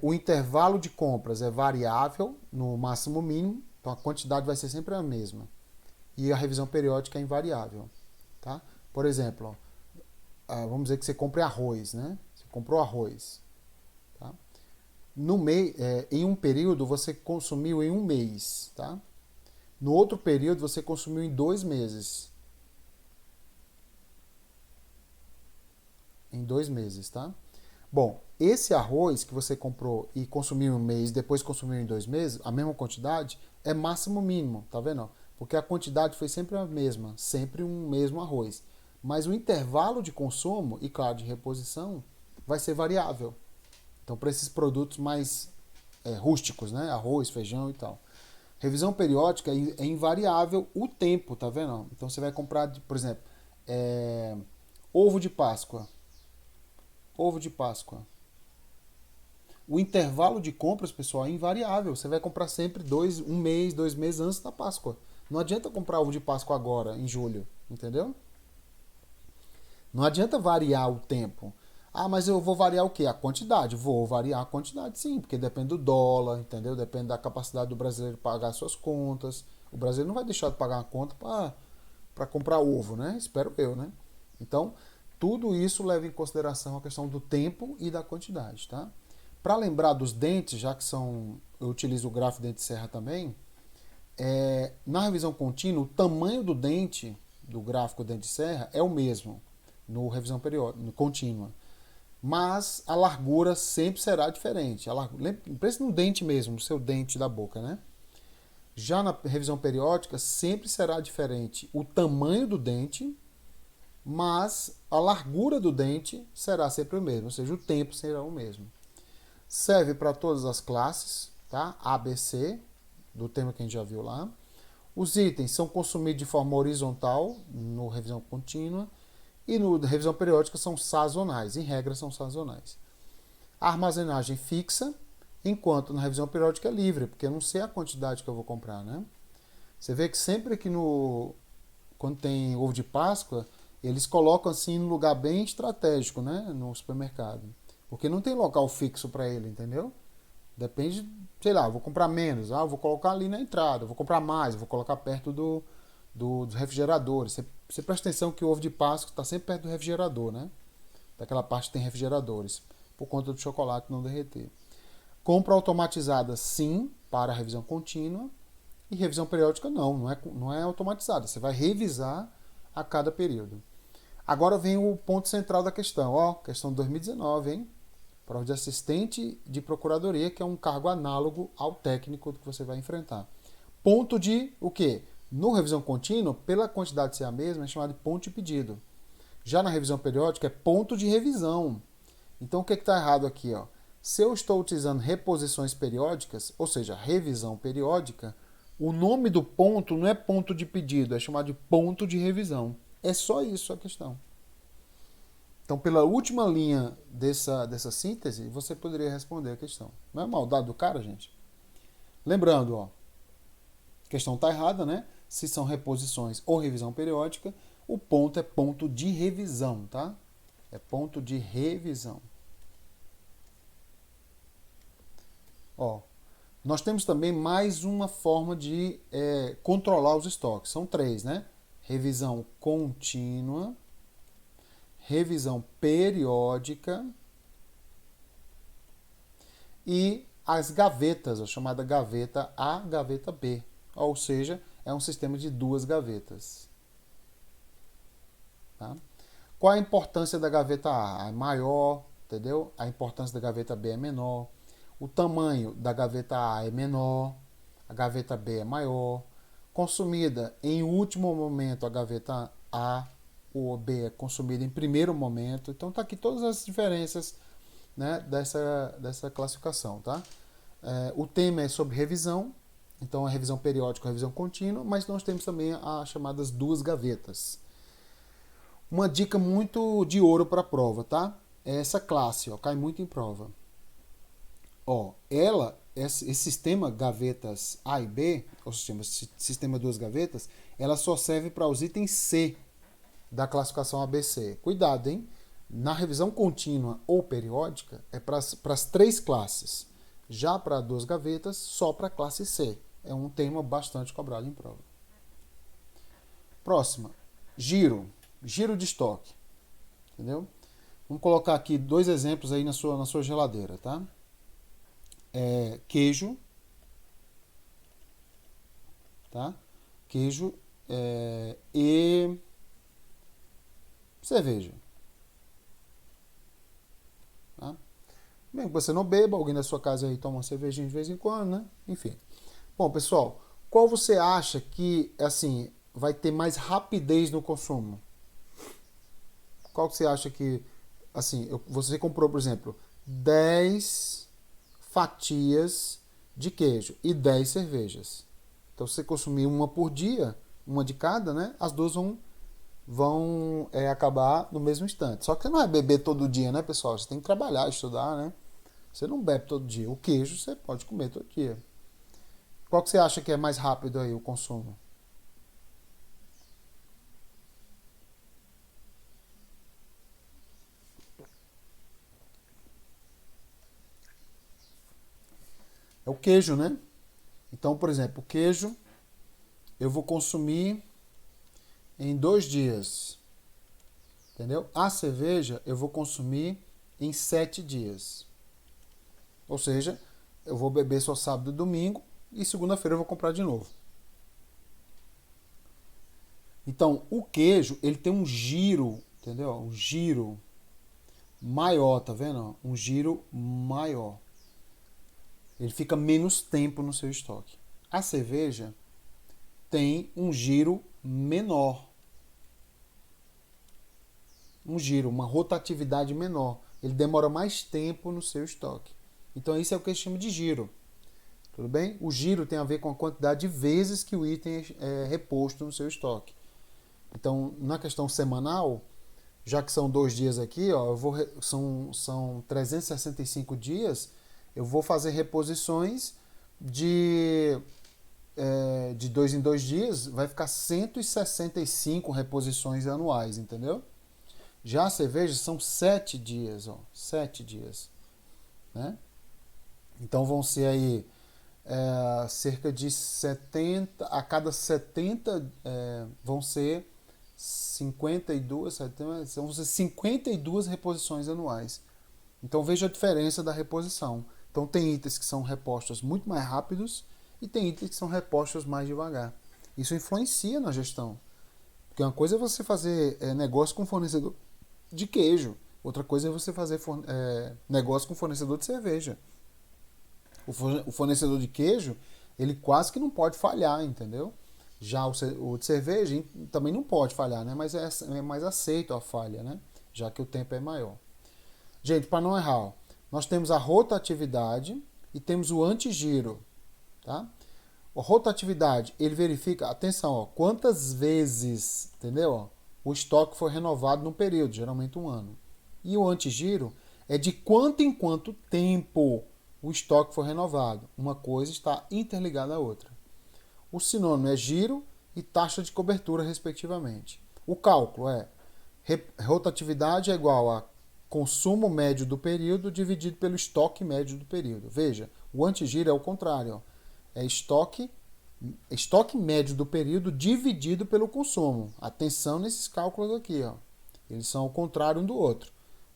O intervalo de compras é variável no máximo mínimo, então a quantidade vai ser sempre a mesma. E a revisão periódica é invariável, tá? Por exemplo, vamos dizer que você compre arroz, né? Você comprou arroz, tá? Em um período você consumiu em um mês, tá? No outro período você consumiu em 2 meses. Em 2 meses, tá? Bom, esse arroz que você comprou e consumiu em um mês, depois consumiu em 2 meses, a mesma quantidade, é máximo mínimo, tá vendo? Porque a quantidade foi sempre a mesma, sempre um mesmo arroz. Mas o intervalo de consumo e, claro, de reposição vai ser variável. Então, para esses produtos mais rústicos, né? Arroz, feijão e tal. Revisão periódica é invariável o tempo, tá vendo? Então, você vai comprar, por exemplo, ovo de Páscoa. Ovo de Páscoa. O intervalo de compras, pessoal, é invariável. Você vai comprar sempre 1 mês, 2 meses antes da Páscoa. Não adianta comprar ovo de Páscoa agora, em julho, entendeu? Não adianta variar o tempo. Ah, mas eu vou variar o quê? A quantidade. Vou variar a quantidade, sim, porque depende do dólar, entendeu? Depende da capacidade do brasileiro pagar suas contas. O brasileiro não vai deixar de pagar uma conta para comprar ovo, né? Espero eu, né? Então, tudo isso leva em consideração a questão do tempo e da quantidade, tá? Para lembrar dos dentes, já que eu utilizo o gráfico dente de serra também, na revisão contínua, o tamanho do dente, do gráfico dente de serra, é o mesmo no revisão periódica, contínua. Mas a largura sempre será diferente. Pensa no dente mesmo, no seu dente da boca, né? Já na revisão periódica, sempre será diferente o tamanho do dente, mas a largura do dente será sempre o mesmo, ou seja, o tempo será o mesmo. Serve para todas as classes, tá? A, B, C, do tema que a gente já viu lá. Os itens são consumidos de forma horizontal, no revisão contínua, e no revisão periódica são sazonais, em regra são sazonais. A armazenagem fixa, enquanto na revisão periódica é livre, porque eu não sei a quantidade que eu vou comprar, né? Você vê que sempre que quando tem ovo de Páscoa, eles colocam assim num lugar bem estratégico, né, no supermercado. Porque não tem local fixo para ele, entendeu? Depende, sei lá, vou comprar menos, vou colocar ali na entrada, vou comprar mais, vou colocar perto dos refrigeradores. Você presta atenção que o ovo de Páscoa está sempre perto do refrigerador, né? Daquela parte que tem refrigeradores, por conta do chocolate não derreter. Compra automatizada, sim, para a revisão contínua, e revisão periódica não é automatizada. Você vai revisar a cada período. Agora vem o ponto central da questão, questão de 2019, hein? Prova de assistente de procuradoria, que é um cargo análogo ao técnico que você vai enfrentar. Ponto de o quê? No revisão contínua, pela quantidade ser a mesma, é chamado de ponto de pedido. Já na revisão periódica, é ponto de revisão. Então, o que está errado aqui? Se eu estou utilizando reposições periódicas, ou seja, revisão periódica, o nome do ponto não é ponto de pedido, é chamado de ponto de revisão. É só isso a questão. Então, pela última linha dessa síntese, você poderia responder a questão. Não é maldade do cara, gente? Lembrando, a questão está errada, né? Se são reposições ou revisão periódica, o ponto é ponto de revisão, tá? É ponto de revisão. Nós temos também mais uma forma de controlar os estoques. São três, né? Revisão contínua, revisão periódica e as gavetas, a chamada gaveta A, gaveta B. Ou seja, é um sistema de duas gavetas. Tá? Qual a importância da gaveta A? É maior, entendeu? A importância da gaveta B é menor. O tamanho da gaveta A é menor, a gaveta B é maior. Consumida em último momento a gaveta A, ou B é consumida em primeiro momento. Então tá aqui todas as diferenças, né, dessa classificação, tá? O tema é sobre revisão, então a revisão periódica, a revisão contínua, mas nós temos também as chamadas duas gavetas. Uma dica muito de ouro para a prova, tá? É essa classe, ó, cai muito em prova. Ó, esse sistema gavetas A e B, ou sistema duas gavetas, ela só serve para os itens C da classificação ABC. Cuidado, hein? Na revisão contínua ou periódica, é para as três classes. Já para duas gavetas, só para a classe C. É um tema bastante cobrado em prova. Próxima, giro. Giro de estoque. Entendeu? Vamos colocar aqui dois exemplos aí na sua geladeira, tá? Queijo, tá? Queijo e cerveja. Tá? Bem que você não beba, alguém da sua casa aí toma uma cervejinha de vez em quando, né? Enfim. Bom, pessoal, qual você acha que, assim, vai ter mais rapidez no consumo? Qual que você acha que, assim, você comprou, por exemplo, 10 fatias de queijo e 10 cervejas. Então, se você consumir uma por dia, uma de cada, né? As duas vão acabar no mesmo instante. Só que você não vai beber todo dia, né, pessoal? Você tem que trabalhar, estudar, né? Você não bebe todo dia. O queijo você pode comer todo dia. Qual que você acha que é mais rápido aí o consumo? É o queijo, né? Então, por exemplo, o queijo eu vou consumir em 2 dias. Entendeu? A cerveja eu vou consumir em 7 dias. Ou seja, eu vou beber só sábado e domingo e segunda-feira eu vou comprar de novo. Então, o queijo, ele tem um giro, entendeu? Um giro maior, tá vendo? Um giro maior. Ele fica menos tempo no seu estoque. A cerveja tem um giro menor. Um giro, uma rotatividade menor. Ele demora mais tempo no seu estoque. Então, isso é o que a gente chama de giro. Tudo bem? O giro tem a ver com a quantidade de vezes que o item é reposto no seu estoque. Então, na questão semanal, já que são 2 dias aqui, ó, são 365 dias, eu vou fazer reposições de 2 em 2 dias, vai ficar 165 reposições anuais, entendeu? Já a cerveja são 7 dias, ó, 7 dias, né? Então vão ser aí cerca de 70, a cada 70 vão ser 52, vão ser 52 reposições anuais. Então veja a diferença da reposição. Então tem itens que são repostos muito mais rápidos e tem itens que são repostos mais devagar. Isso influencia na gestão. Porque uma coisa é você fazer negócio com fornecedor de queijo, outra coisa é você fazer negócio com fornecedor de cerveja. O fornecedor de queijo, ele quase que não pode falhar, entendeu? Já o de cerveja também não pode falhar, né? Mas é mais aceito a falha, né? Já que o tempo é maior. Gente, para não errar, nós temos a rotatividade e temos o antigiro, tá? A rotatividade, ele verifica, atenção, ó, quantas vezes, entendeu? Ó, o estoque foi renovado num período, geralmente 1 ano. E o antigiro é de quanto em quanto tempo o estoque foi renovado. Uma coisa está interligada à outra. O sinônimo é giro e taxa de cobertura, respectivamente. O cálculo é rotatividade é igual a consumo médio do período dividido pelo estoque médio do período. Veja, O antigiro é o contrário, ó. É estoque médio do período dividido pelo consumo. Atenção nesses cálculos aqui, ó. Eles são o contrário um do outro.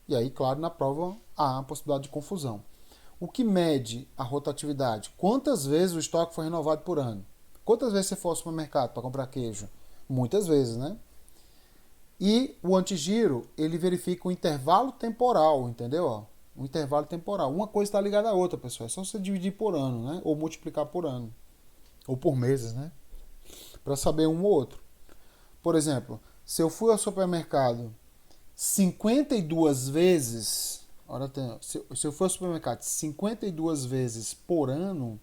E aí, claro, na prova há a possibilidade de confusão. O que mede a rotatividade? Quantas vezes o estoque foi renovado por ano? Quantas vezes você for ao supermercado para comprar queijo? Muitas vezes, né? E o antigiro, ele verifica o intervalo temporal, entendeu? Ó, o intervalo temporal. Uma coisa está ligada à outra, pessoal. É só você dividir por ano, né? Ou multiplicar por ano. Ou por meses, né? Para saber um ou outro. Por exemplo, se eu fui ao supermercado 52 vezes, olha, se eu for ao supermercado 52 vezes por ano,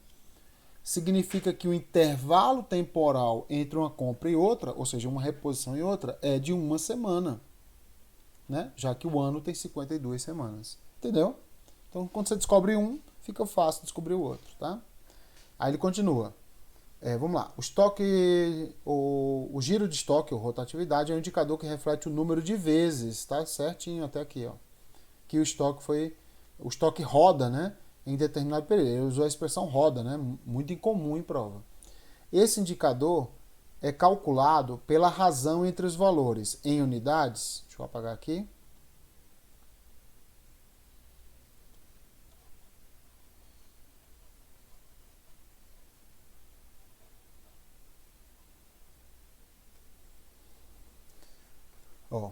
significa que o intervalo temporal entre uma compra e outra, ou seja, uma reposição e outra, é de uma semana, né? Já que o ano tem 52 semanas. Entendeu? Então, quando você descobre um, fica fácil descobrir o outro, tá? Aí ele continua. Vamos lá. O estoque, o giro de estoque, ou rotatividade, é um indicador que reflete o número de vezes, tá? Certinho até aqui, ó. Que o estoque roda, né? Em determinado período. Ele usou a expressão roda, né? Muito incomum em prova. Esse indicador é calculado pela razão entre os valores em unidades. Deixa eu apagar aqui. Ó,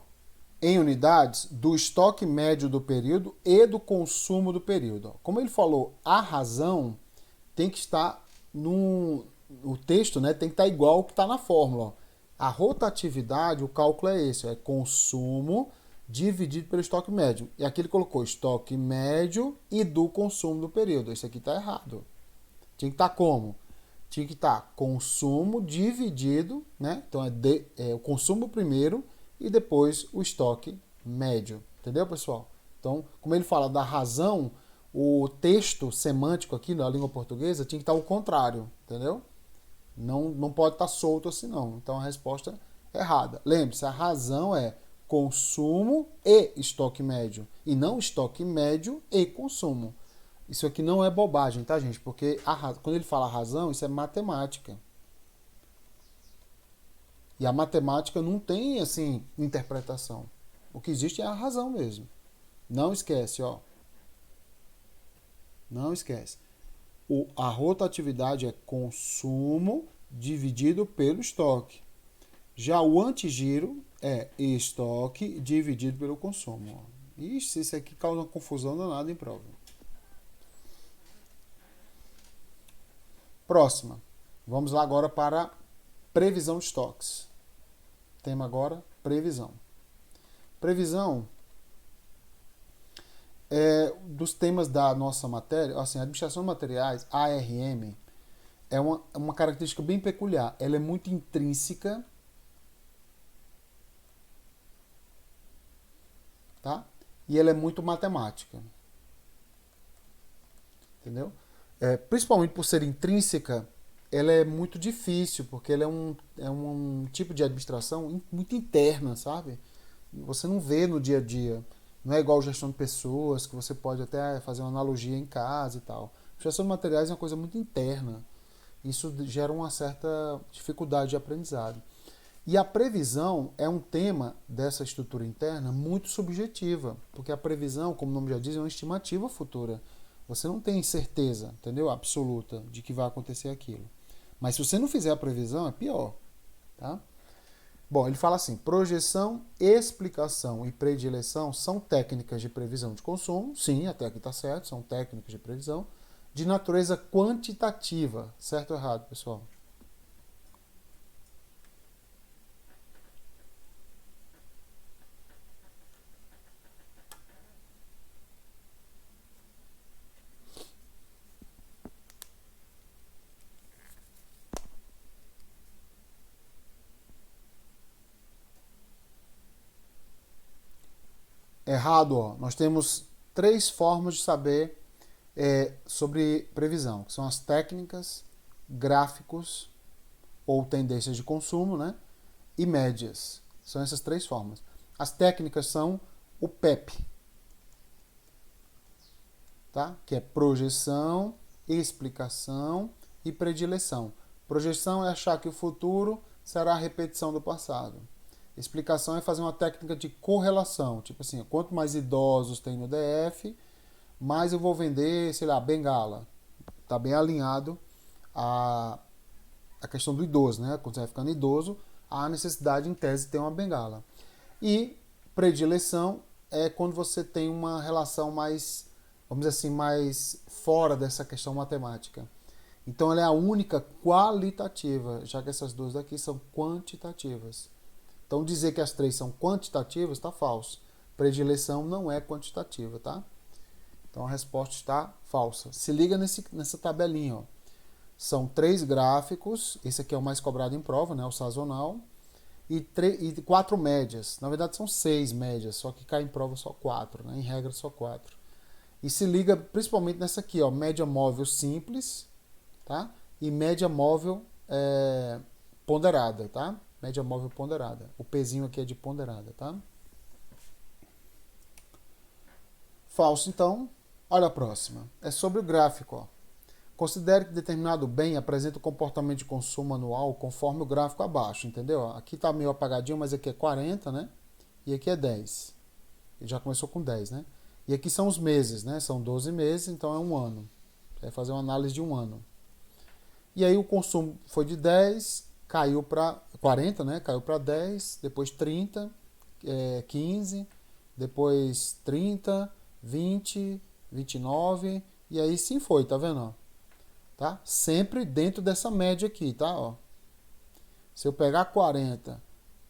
em unidades do estoque médio do período e do consumo do período. Como ele falou, a razão tem que estar no texto, né? Tem que estar igual ao que está na fórmula. Ó. A rotatividade, o cálculo é esse, é consumo dividido pelo estoque médio. E aqui ele colocou estoque médio e do consumo do período. Isso aqui está errado. Tinha que estar como? Tinha que estar consumo dividido, né? Então é o consumo primeiro e depois o estoque médio. Entendeu, pessoal? Então, como ele fala da razão, o texto semântico aqui na língua portuguesa tinha que estar o contrário, entendeu? Não pode estar solto assim, não. Então, a resposta é errada. Lembre-se, a razão é consumo e estoque médio, e não estoque médio e consumo. Isso aqui não é bobagem, tá, gente? Porque quando ele fala razão, isso é matemática. E a matemática não tem, assim, interpretação. O que existe é a razão mesmo. Não esquece, ó. Não esquece. A rotatividade é consumo dividido pelo estoque. Já o antigiro é estoque dividido pelo consumo. Ó. Ixi, isso aqui causa uma confusão danada em prova. Próxima. Vamos lá agora para previsão de estoques. Tema agora, previsão. Previsão dos temas da nossa matéria, assim, a administração de materiais, ARM, é uma característica bem peculiar. Ela é muito intrínseca, tá? E ela é muito matemática. Entendeu? Principalmente por ser intrínseca, ela é muito difícil, porque ela é um tipo de administração muito interna, sabe? Você não vê no dia a dia. Não é igual gestão de pessoas, que você pode até fazer uma analogia em casa e tal. Gestão de materiais é uma coisa muito interna. Isso gera uma certa dificuldade de aprendizado. E a previsão é um tema dessa estrutura interna muito subjetiva, porque a previsão, como o nome já diz, é uma estimativa futura. Você não tem certeza, entendeu? Absoluta de que vai acontecer aquilo. Mas se você não fizer a previsão, é pior, tá? Bom, ele fala assim: projeção, explicação e predileção são técnicas de previsão de consumo. Sim, até aqui está certo, são técnicas de previsão de natureza quantitativa. Certo ou errado, pessoal? Errado, ó. Nós temos 3 formas de saber sobre previsão, que são as técnicas, gráficos ou tendências de consumo, né? E médias. São essas 3 formas. As técnicas são o PEP, tá? Que é projeção, explicação e predileção. Projeção é achar que o futuro será a repetição do passado. Explicação é fazer uma técnica de correlação. Tipo assim, quanto mais idosos tem no DF, mais eu vou vender, sei lá, bengala. Está bem alinhado a questão do idoso, né? Quando você vai ficando idoso, há necessidade, em tese, de ter uma bengala. E predileção é quando você tem uma relação mais, vamos dizer assim, mais fora dessa questão matemática. Então ela é a única qualitativa, já que essas duas daqui são quantitativas. Então dizer que as três são quantitativas está falso. Predileção não é quantitativa, tá? Então a resposta está falsa. Se liga nessa tabelinha, ó. São 3 gráficos, esse aqui é o mais cobrado em prova, né, o sazonal, e 4 médias. Na verdade são 6 médias, só que cai em prova só 4, né, em regra só 4. E se liga principalmente nessa aqui, ó, média móvel simples, tá? E média móvel ponderada, tá? Média móvel ponderada. O pezinho aqui é de ponderada, tá? Falso, então. Olha a próxima. É sobre o gráfico, ó. Considere que determinado bem apresenta o comportamento de consumo anual conforme o gráfico abaixo, entendeu? Aqui está meio apagadinho, mas aqui é 40, né? E aqui é 10. Ele já começou com 10, né? E aqui são os meses, né? São 12 meses, então é um ano. Você vai fazer uma análise de um ano. E aí o consumo foi de 10, caiu para 40, né? Caiu para 10, depois 30, 15, depois 30, 20, 29, e aí sim foi, tá vendo? Tá? Sempre dentro dessa média aqui, tá? Ó. Se eu pegar 40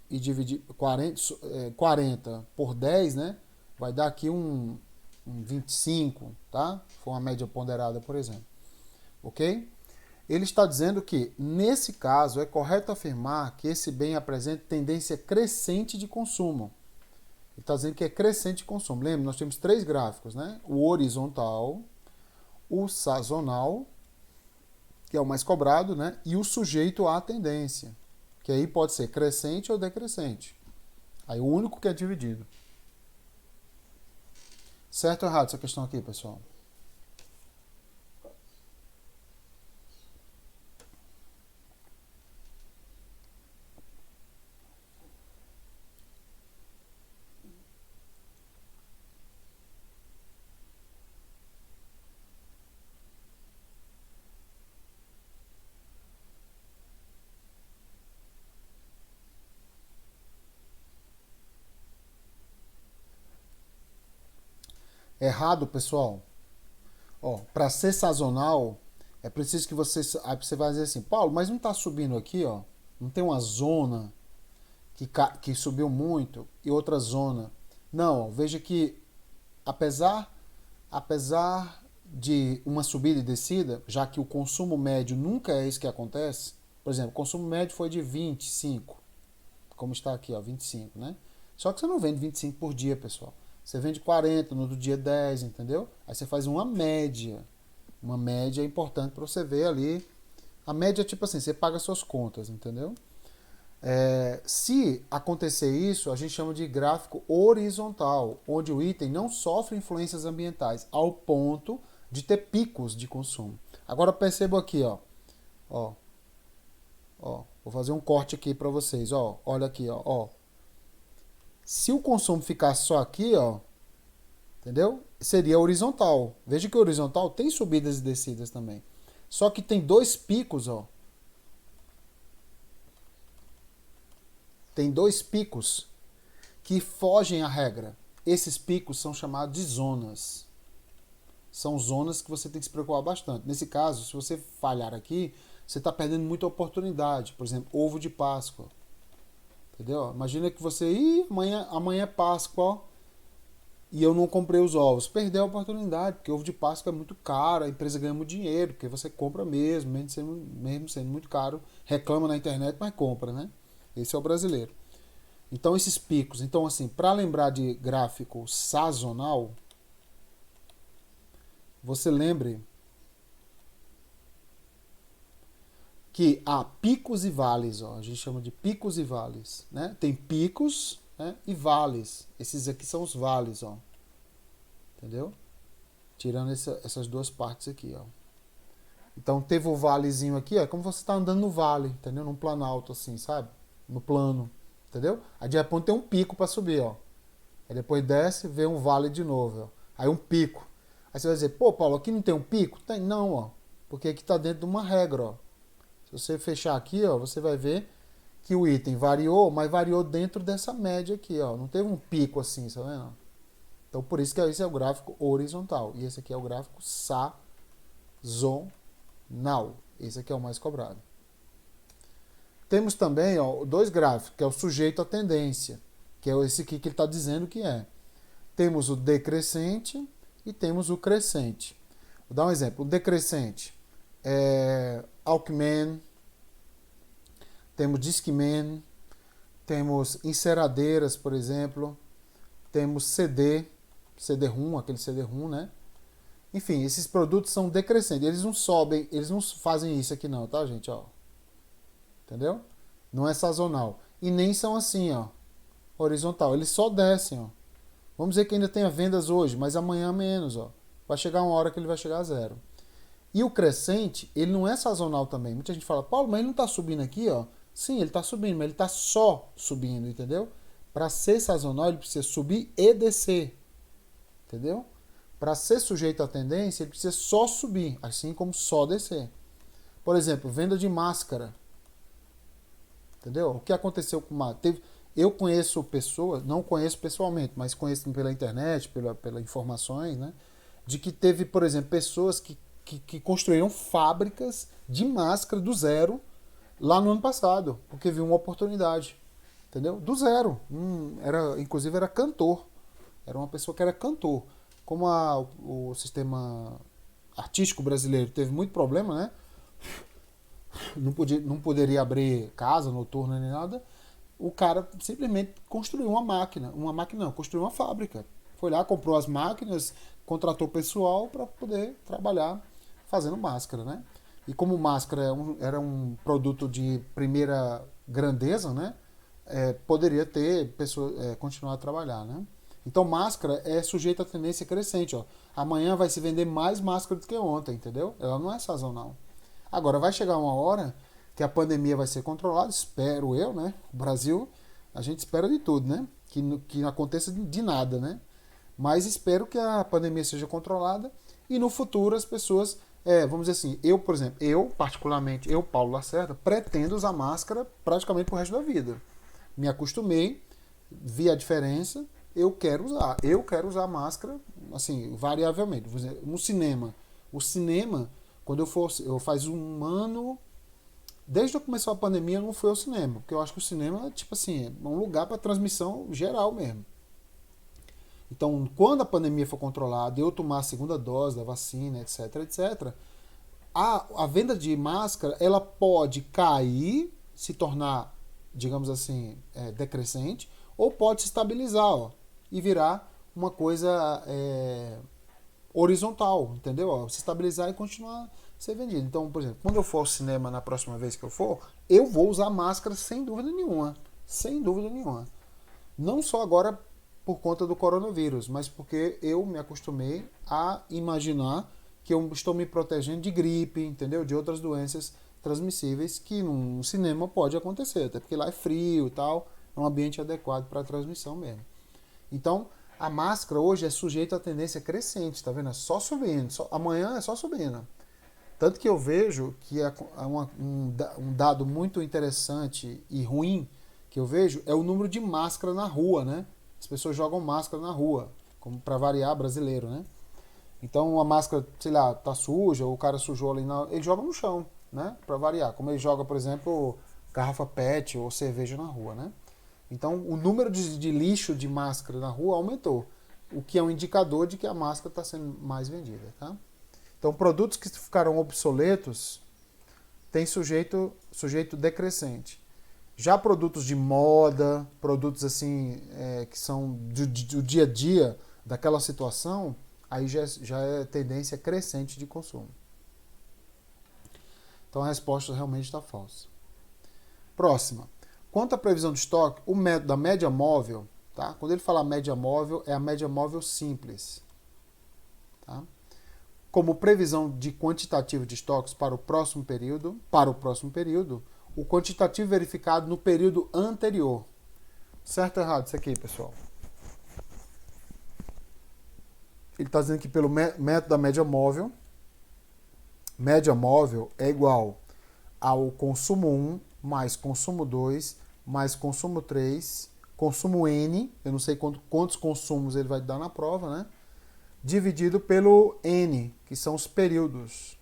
e dividir 40 por 10, né? Vai dar aqui um 25, tá? Foi uma média ponderada, por exemplo. Ok? Ele está dizendo que, nesse caso, é correto afirmar que esse bem apresenta tendência crescente de consumo. Ele está dizendo que é crescente de consumo. Lembra, nós temos 3 gráficos, né? O horizontal, o sazonal, que é o mais cobrado, né? E o sujeito à tendência, que aí pode ser crescente ou decrescente. Aí o único que é dividido. Certo ou errado essa questão aqui, pessoal? Errado, pessoal. Ó, para ser sazonal, é preciso que aí você vai dizer assim, Paulo, mas não está subindo aqui, ó? Não tem uma zona que subiu muito e outra zona. Não, ó, veja que apesar de uma subida e descida, já que o consumo médio nunca é isso que acontece, por exemplo, o consumo médio foi de 25, como está aqui, ó, 25, né? Só que você não vende 25 por dia, pessoal. Você vende 40, no outro dia 10, entendeu? Aí você faz uma média. Uma média é importante para você ver ali. A média é tipo assim, você paga suas contas, entendeu? Se acontecer isso, a gente chama de gráfico horizontal, onde o item não sofre influências ambientais ao ponto de ter picos de consumo. Agora perceba aqui, ó. Ó, vou fazer um corte aqui para vocês, ó. Olha aqui, ó. Se o consumo ficasse só aqui, ó, entendeu? Seria horizontal. Veja que o horizontal tem subidas e descidas também. Só que tem 2 picos, ó. Tem 2 picos que fogem à regra. Esses picos são chamados de zonas. São zonas que você tem que se preocupar bastante. Nesse caso, se você falhar aqui, você está perdendo muita oportunidade. Por exemplo, ovo de Páscoa. Entendeu? Imagina que você, amanhã é Páscoa, e eu não comprei os ovos. Perdeu a oportunidade, porque ovo de Páscoa é muito caro, a empresa ganha muito dinheiro, porque você compra mesmo sendo muito caro, reclama na internet, mas compra, né? Esse é o brasileiro. Então esses picos, então assim, para lembrar de gráfico sazonal, você lembre que há picos e vales, ó, a gente chama de picos e vales, né? Tem picos, né, e vales. Esses aqui são os vales, ó. Entendeu? Tirando essas 2 partes aqui, ó. Então teve o valezinho aqui, é como você está andando no vale, entendeu? Num planalto assim, sabe? No plano, entendeu? Aí de repente tem um pico para subir, ó. Aí depois desce, vê um vale de novo, ó. Aí um pico. Aí você vai dizer, pô, Paulo, aqui não tem um pico? Tem, não, ó. Porque aqui está dentro de uma regra, ó. Se você fechar aqui, ó, você vai ver que o item variou, mas variou dentro dessa média aqui, ó. Não teve um pico assim, tá vendo? Então por isso que esse é o gráfico horizontal. E esse aqui é o gráfico sazonal. Esse aqui é o mais cobrado. Temos também, ó, dois gráficos, que é o sujeito à tendência, que é esse aqui que ele está dizendo que é. Temos o decrescente e temos o crescente. Vou dar um exemplo. O decrescente é Walkman, temos Discman, temos enceradeiras, por exemplo, temos CD-ROM, aquele CD-ROM, né? Enfim, esses produtos são decrescentes. Eles não sobem, eles não fazem isso aqui não, tá, gente? Ó. Entendeu? Não é sazonal. E nem são assim, ó. Horizontal. Eles só descem, ó. Vamos dizer que ainda tenha vendas hoje, mas amanhã menos, ó. Vai chegar uma hora que ele vai chegar a zero. E o crescente, ele não é sazonal também. Muita gente fala, Paulo, mas ele não está subindo aqui, ó. Sim, ele está subindo, mas ele está só subindo, entendeu? Para ser sazonal, ele precisa subir e descer. Entendeu? Para ser sujeito à tendência, ele precisa só subir, assim como só descer. Por exemplo, venda de máscara. Entendeu? O que aconteceu com máscara? Eu conheço pessoas, não conheço pessoalmente, mas conheço pela internet, pelas informações, né? De que teve, por exemplo, pessoas que construíram fábricas de máscara do zero lá no ano passado, porque viu uma oportunidade. Entendeu? Do zero. Inclusive era cantor. Era uma pessoa que era cantor. Como o sistema artístico brasileiro teve muito problema, né? Não poderia abrir casa noturna nem nada. O cara simplesmente construiu uma máquina. Uma máquina não, construiu uma fábrica. Foi lá, comprou as máquinas, contratou pessoal para poder trabalhar fazendo máscara, né? E como máscara era um produto de primeira grandeza, né? Poderia ter pessoa continuar a trabalhar, né? Então máscara é sujeita à tendência crescente, ó. Amanhã vai se vender mais máscara do que ontem, entendeu? Ela não é sazonal. Agora vai chegar uma hora que a pandemia vai ser controlada, espero eu, né? O Brasil, a gente espera de tudo, né? Que não aconteça de nada, né? Mas espero que a pandemia seja controlada e no futuro as pessoas, vamos dizer assim, por exemplo, particularmente, Paulo Lacerda, pretendo usar máscara praticamente pro resto da vida. Me acostumei, vi a diferença, eu quero usar máscara, assim, variavelmente. No cinema, o cinema, quando eu faz um ano, desde que começou a pandemia, eu não fui ao cinema, porque eu acho que o cinema, tipo assim, é um lugar para transmissão geral mesmo. Então, quando a pandemia for controlada, eu tomar a segunda dose da vacina, etc, etc, a venda de máscara, ela pode cair, se tornar, digamos assim, decrescente, ou pode se estabilizar, ó, e virar uma coisa horizontal, entendeu? Ó, se estabilizar e continuar a ser vendido. Então, por exemplo, quando eu for ao cinema na próxima vez que eu for, eu vou usar máscara sem dúvida nenhuma. Sem dúvida nenhuma. Não só agora por conta do coronavírus, mas porque eu me acostumei a imaginar que eu estou me protegendo de gripe, entendeu? De outras doenças transmissíveis que no cinema pode acontecer, até porque lá é frio e tal, é um ambiente adequado para a transmissão mesmo. Então, a máscara hoje é sujeita à tendência crescente, tá vendo? É só subindo, amanhã é só subindo. Tanto que eu vejo que um dado muito interessante e ruim que eu vejo é o número de máscara na rua, né? As pessoas jogam máscara na rua, como para variar brasileiro, né? Então a máscara, sei lá, tá suja, ou o cara sujou ali, ele joga no chão, né? Para variar. Como ele joga, por exemplo, garrafa PET ou cerveja na rua, né? Então o número de lixo de máscara na rua aumentou, o que é um indicador de que a máscara está sendo mais vendida, tá? Então produtos que ficaram obsoletos têm sujeito decrescente. Já produtos de moda, produtos assim que são do dia a dia daquela situação, aí já é tendência crescente de consumo. Então a resposta realmente está falsa. Próxima. Quanto à previsão de estoque, o método da média móvel, tá? Quando ele fala média móvel, é a média móvel simples. Tá? como previsão de quantitativo de estoques para o próximo período, o quantitativo verificado no período anterior. Certo ou errado isso aqui, pessoal? Ele está dizendo que pelo método da média móvel é igual ao consumo 1 mais consumo 2 mais consumo 3, consumo N, eu não sei quantos consumos ele vai dar na prova, né? Dividido pelo N, que são os períodos.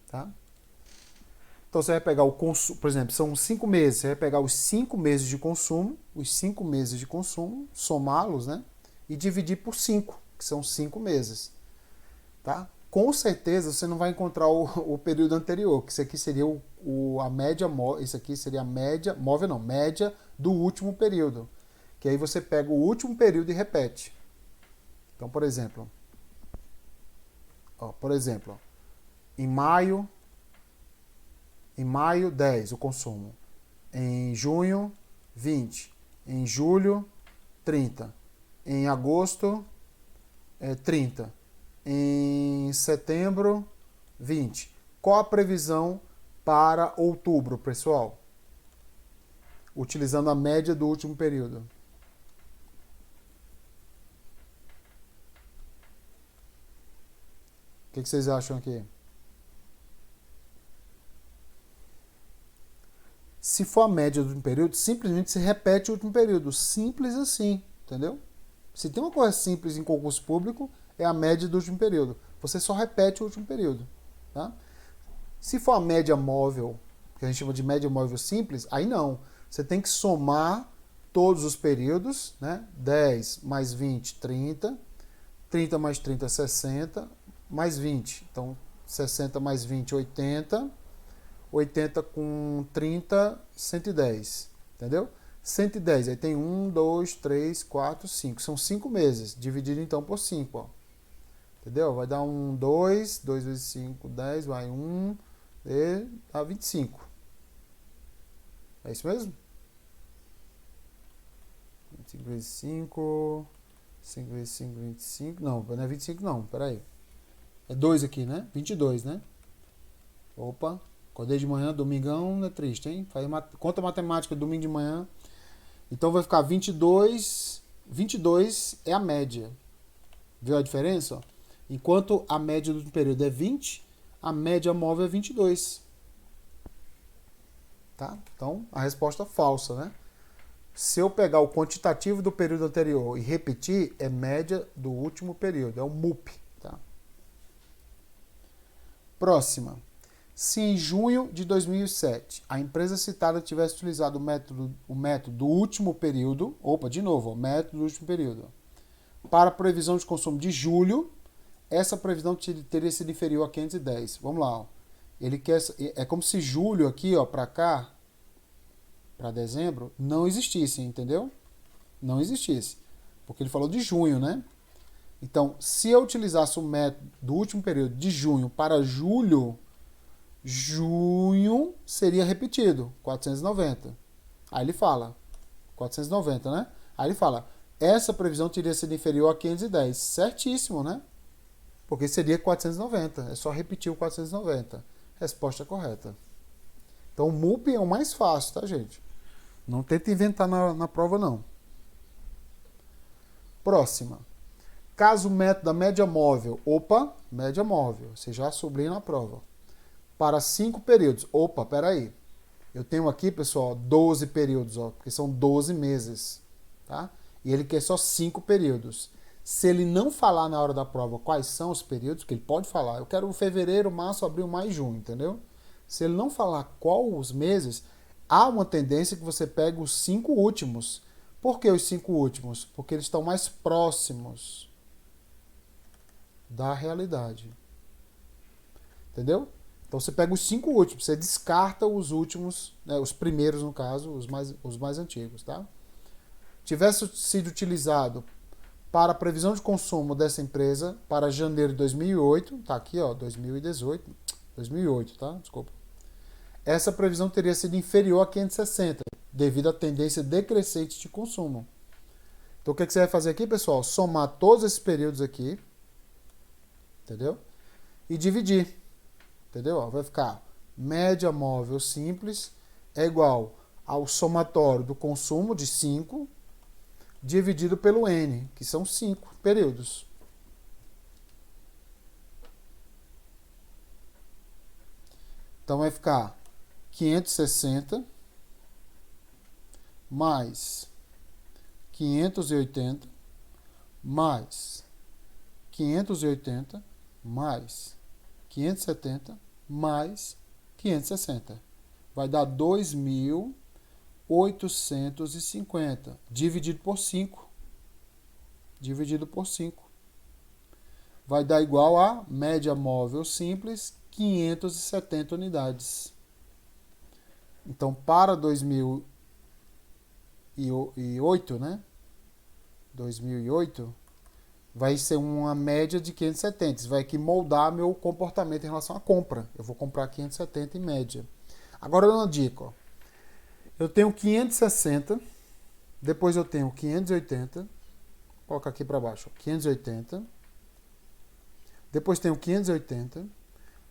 Tá? Então você vai pegar o consumo, por exemplo, são 5 meses, você vai pegar os 5 meses de consumo, somá-los, né? E dividir por 5, que são 5 meses. Tá? Com certeza você não vai encontrar o período anterior, que isso aqui seria a média móvel, isso aqui seria a média do último período. Que aí você pega o último período e repete. Então, por exemplo, em maio 10 o consumo, em junho 20, em julho 30, em agosto 30, em setembro 20. Qual a previsão para outubro, pessoal? Utilizando a média do último período. O que vocês acham aqui? Se for a média do último período, simplesmente se repete o último período. Simples assim, entendeu? Se tem uma coisa simples em concurso público, é a média do último período. Você só repete o último período. Tá? Se for a média móvel, que a gente chama de média móvel simples, aí não. Você tem que somar todos os períodos, né? 10 mais 20, 30. 30 mais 30, 60. Mais 20. Então, 60 mais 20, 80. 80 com 30, 110. Entendeu? 110. Aí tem 1, 2, 3, 4, 5. São 5 meses. Dividido então por 5. Ó. Entendeu? Vai dar 2 vezes 5, 10. Vai 1, e dá 25. É isso mesmo? 25 vezes 5. 5 vezes 5, 25. Não, não é 25 não. Peraí. É 2 aqui, né? 22, né? Opa. Acordei de manhã, domingão, não é triste, hein? Conta matemática, domingo de manhã. Então vai ficar 22. 22 é a média. Viu a diferença? Enquanto a média do período é 20, a média móvel é 22. Tá? Então, a resposta é falsa, né? Se eu pegar o quantitativo do período anterior e repetir, é média do último período. É o MUP. Tá? Próxima. Se em junho de 2007 a empresa citada tivesse utilizado o método do último período, método do último período, para a previsão de consumo de julho, essa previsão teria sido inferior a 510. Vamos lá. Ó. Ele quer, é como se julho aqui, ó, para cá, para dezembro, não existisse, entendeu? Não existisse. Porque ele falou de junho, né? Então, se eu utilizasse o método do último período de junho para julho, junho seria repetido, 490. Aí ele fala, 490, né? Aí ele fala, essa previsão teria sido inferior a 510. Certíssimo, né? Porque seria 490. É só repetir o 490. Resposta correta. Então o MUP é o mais fácil, tá, gente? Não tenta inventar na prova, não. Próxima. Caso o método da média móvel. Opa, média móvel. Você já sublinha na prova. Para 5 períodos. Opa, peraí. Eu tenho aqui, pessoal, 12 períodos, ó, porque são 12 meses. Tá? E ele quer só 5 períodos. Se ele não falar na hora da prova quais são os períodos, que ele pode falar, eu quero fevereiro, março, abril, maio e junho, entendeu? Se ele não falar qual os meses, há uma tendência que você pegue os 5 últimos. Por que os 5 últimos? Porque eles estão mais próximos da realidade. Entendeu? Então você pega os 5 últimos, você descarta os últimos, né, os primeiros no caso, os mais antigos, tá? Tivesse sido utilizado para a previsão de consumo dessa empresa para janeiro de 2008, tá aqui, ó, 2008, tá? Desculpa. Essa previsão teria sido inferior a 560, devido à tendência decrescente de consumo. Então o que você vai fazer aqui, pessoal? Somar todos esses períodos aqui, entendeu? E dividir, entendeu? Ó, vai ficar média móvel simples é igual ao somatório do consumo de 5 dividido pelo N, que são 5 períodos. Então vai ficar 560 mais 580 mais 580 mais 570 mais 560. Vai dar 2.850 dividido por 5. Dividido por 5. Vai dar igual a média móvel simples, 570 unidades. Então, para 2008, né? 2008, vai ser uma média de 570. Isso vai aqui moldar meu comportamento em relação à compra. Eu vou comprar 570 em média. Agora, uma dica. Ó. Eu tenho 560, depois eu tenho 580, vou colocar aqui para baixo, ó, 580, depois tenho 580,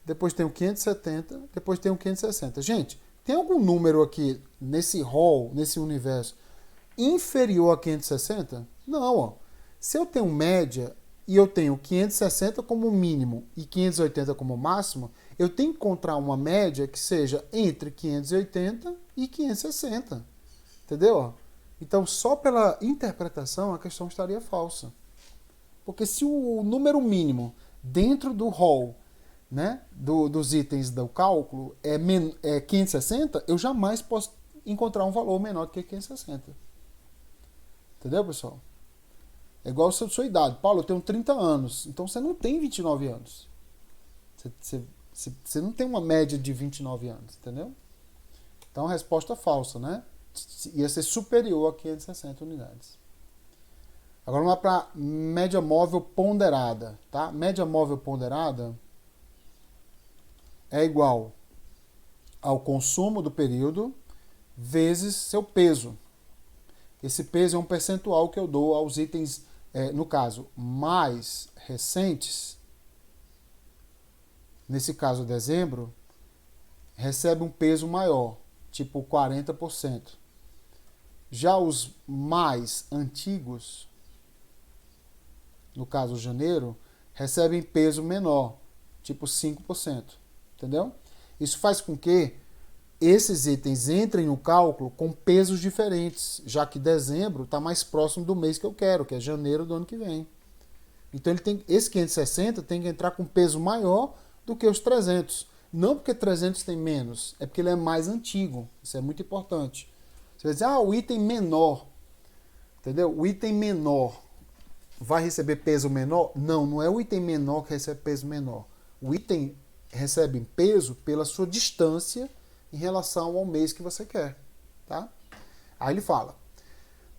depois tenho 570, depois tenho 560. Gente, tem algum número aqui nesse rol, nesse universo, inferior a 560? Não, ó. Se eu tenho média e eu tenho 560 como mínimo e 580 como máximo, eu tenho que encontrar uma média que seja entre 580 e 560. Entendeu? Então, só pela interpretação, a questão estaria falsa. Porque se o número mínimo dentro do rol, né, dos itens do cálculo é 560, eu jamais posso encontrar um valor menor do que 560. Entendeu, pessoal? É igual a sua idade. Paulo, eu tenho 30 anos. Então você não tem 29 anos. Você não tem uma média de 29 anos, entendeu? Então, a resposta falsa, né? Ia ser superior a 560 unidades. Agora vamos lá para média móvel ponderada, tá? Média móvel ponderada é igual ao consumo do período vezes seu peso. Esse peso é um percentual que eu dou aos itens, no caso, mais recentes. Nesse caso, dezembro, recebe um peso maior, tipo 40%. Já os mais antigos, no caso janeiro, recebem peso menor, tipo 5%. Entendeu? Isso faz com que esses itens entrem no cálculo com pesos diferentes, já que dezembro está mais próximo do mês que eu quero, que é janeiro do ano que vem. Então esse 560 tem que entrar com peso maior do que os 300. Não porque 300 tem menos, é porque ele é mais antigo. Isso é muito importante. Você vai dizer, o item menor, entendeu? O item menor vai receber peso menor? Não, não é o item menor que recebe peso menor. O item recebe peso pela sua distância em relação ao mês que você quer. Tá? Aí ele fala,